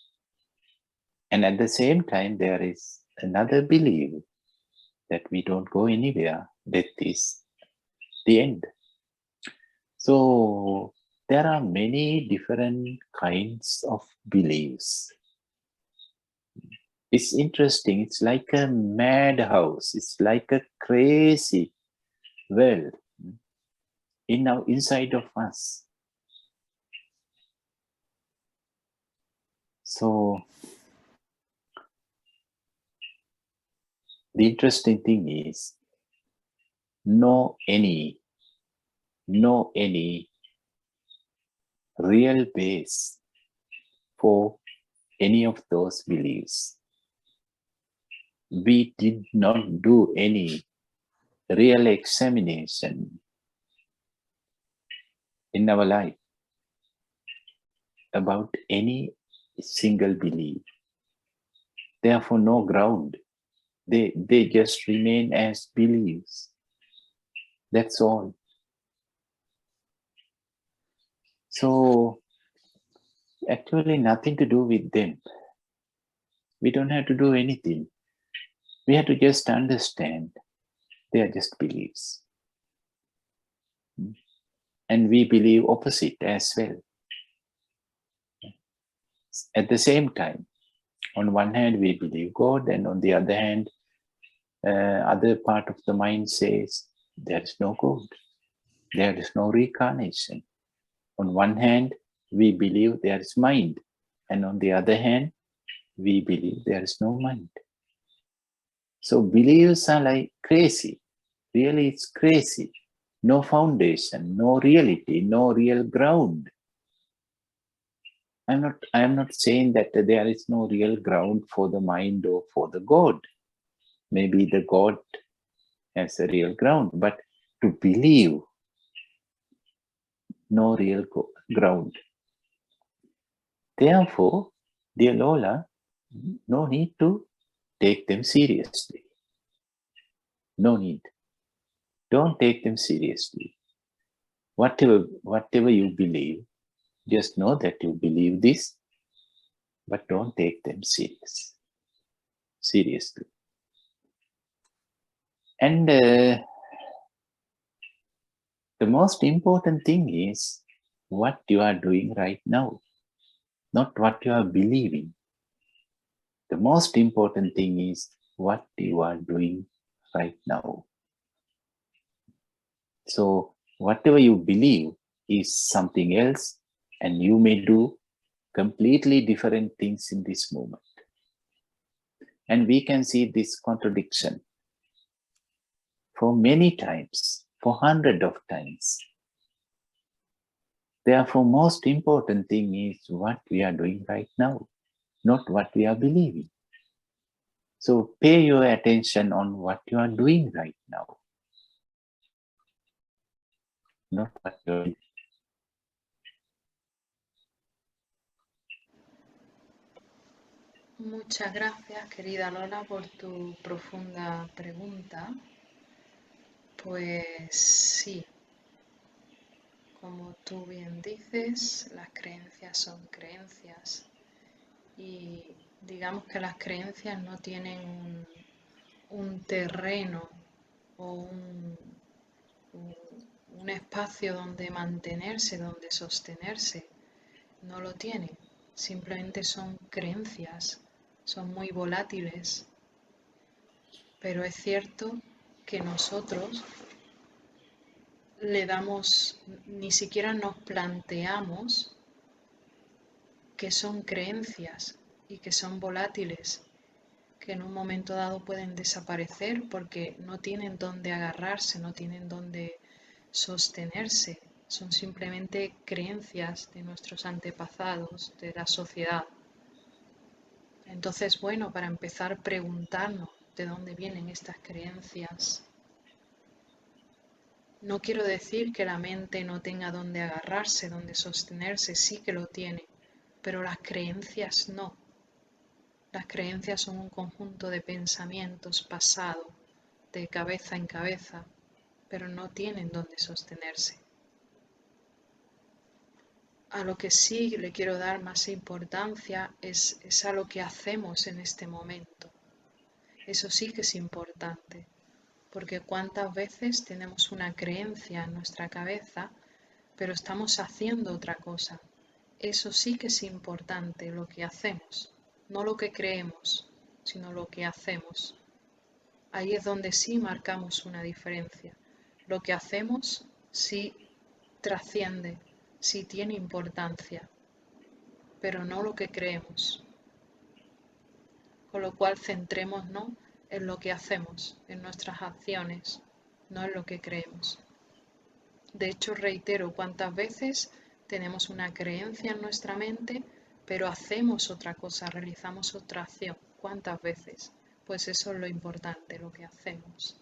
And at the same time, there is another belief that we don't go anywhere. Death is the end. So there are many different kinds of beliefs. It's interesting. It's like a madhouse. It's like a crazy world inside of us. So the interesting thing is no any real base for any of those beliefs. We did not do any real examination in our life about any single belief. Therefore, no ground. They just remain as beliefs. That's all. So, actually nothing to do with them. We don't have to do anything. We have to just understand they are just beliefs. And we believe opposite as well. At the same time, on one hand, we believe God, and on the other hand, other part of the mind says there is no God. There is no reincarnation. On one hand, we believe there is mind, and on the other hand, we believe there is no mind. So beliefs are like crazy. Really, it's crazy. No foundation, no reality, no real ground. I am not saying that there is no real ground for the mind or for the God. Maybe the God has a real ground, but to believe, no real ground. Therefore, dear Lola, no need to take them seriously. No need. Don't take them seriously. Whatever you believe, just know that you believe this, but don't take them seriously. And the most important thing is what you are doing right now, not what you are believing. The most important thing is what you are doing right now. So whatever you believe is something else, and you may do completely different things in this moment. And we can see this contradiction for many times, for hundreds of times. Therefore, most important thing is what we are doing right now. not what we are believing. So pay your attention on what you are doing right now, not what you're doing. Muchas gracias, querida Lola, por tu profunda pregunta. Pues sí, como tú bien dices, las creencias son creencias y digamos que las creencias no tienen un terreno o un espacio donde mantenerse, donde sostenerse. No lo tienen, simplemente son creencias, son muy volátiles. Pero es cierto que nosotros le damos, ni siquiera nos planteamos que son creencias y que son volátiles, que en un momento dado pueden desaparecer porque no tienen dónde agarrarse, no tienen dónde sostenerse, son simplemente creencias de nuestros antepasados, de la sociedad. Entonces, bueno, para empezar, preguntarnos de dónde vienen estas creencias. No quiero decir que la mente no tenga dónde agarrarse, dónde sostenerse, sí que lo tiene, pero las creencias no. Las creencias son un conjunto de pensamientos pasados, de cabeza en cabeza, pero no tienen dónde sostenerse. A lo que sí le quiero dar más importancia es a lo que hacemos en este momento. Eso sí que es importante, porque cuántas veces tenemos una creencia en nuestra cabeza, pero estamos haciendo otra cosa. Eso sí que es importante, lo que hacemos, no lo que creemos, sino lo que hacemos. Ahí es donde sí marcamos una diferencia. Lo que hacemos sí trasciende, sí tiene importancia, pero no lo que creemos. Con lo cual centrémonos en lo que hacemos, en nuestras acciones, no en lo que creemos. De hecho, reitero cuántas veces tenemos una creencia en nuestra mente, pero hacemos otra cosa, realizamos otra acción. ¿Cuántas veces? Pues eso es lo importante, lo que hacemos.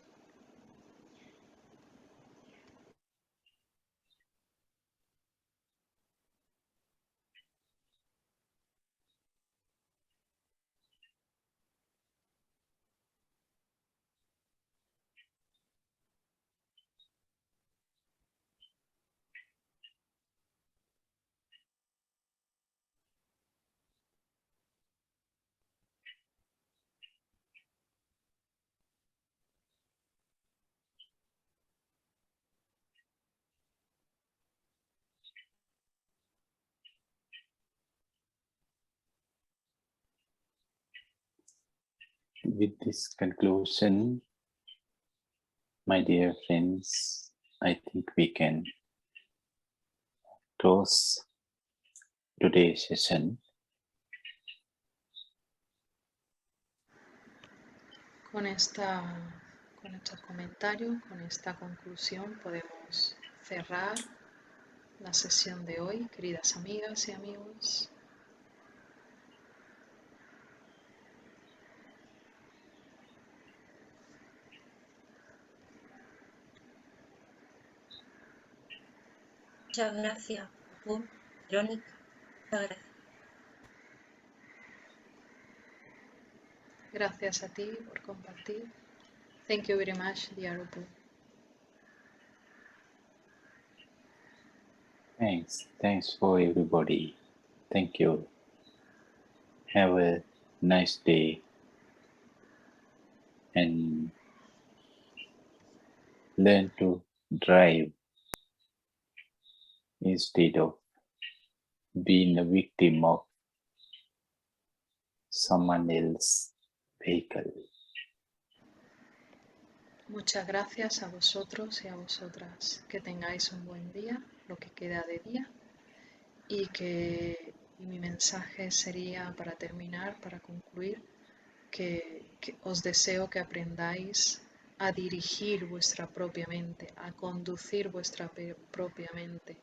With this conclusion, my dear friends, I think we can close today's session. Con estos comentarios, con esta conclusión, podemos cerrar la sesión de hoy, queridas amigas y amigos. Muchas gracias, Paul, Verónica. Muchas gracias. Gracias a ti por compartir. Thank you very much, dear Upu. Thanks for everybody. Thank you. Have a nice day and learn to drive instead of being a victim of someone else's vehicle. Muchas gracias a vosotros y a vosotras. Que tengáis un buen día, lo que queda de día. Y mi mensaje sería, para terminar, para concluir, que os deseo que aprendáis a dirigir vuestra propia mente, a conducir vuestra propia mente,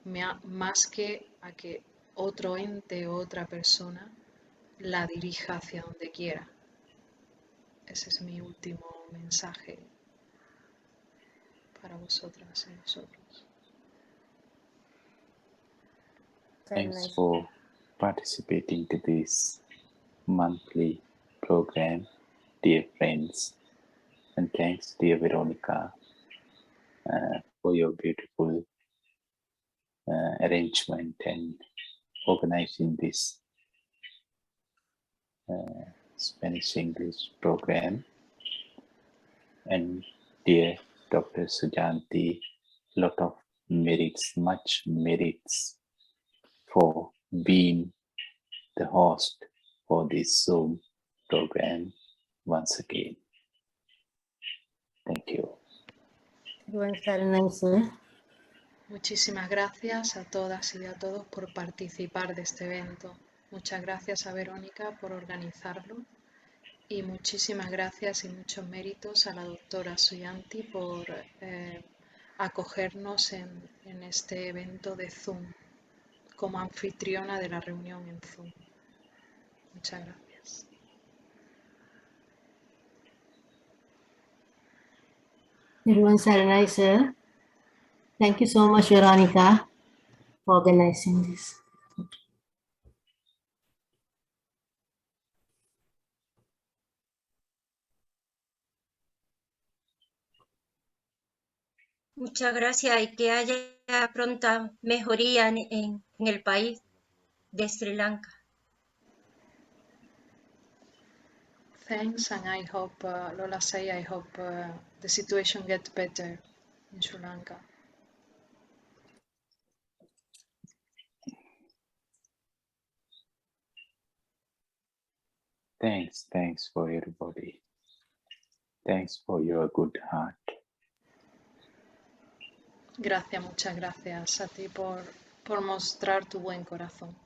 más que a que otro ente o otra persona la dirija hacia donde quiera. Ese es mi último mensaje para vosotras y vosotros. Thanks for participating to this monthly program, dear friends. And thanks, dear Veronica, for your beautiful arrangement and organizing this Spanish-English program. And dear Dr. Sujanti, lot of merits, much merits for being the host for this Zoom program once again. Thank you. Muchísimas gracias a todas y a todos por participar de este evento. Muchas gracias a Verónica por organizarlo y muchísimas gracias y muchos méritos a la doctora Suyanti por acogernos en este evento de Zoom como anfitriona de la reunión en Zoom. Muchas gracias. Thank you so much, Veronica, for organizing this. Muchas gracias y que haya pronta mejoría en el país de Sri Lanka. Thanks, and I hope, Lola say, I hope the situation gets better in Sri Lanka. Thanks for everybody. Thanks for your good heart. Gracias, muchas gracias a ti por mostrar tu buen corazón.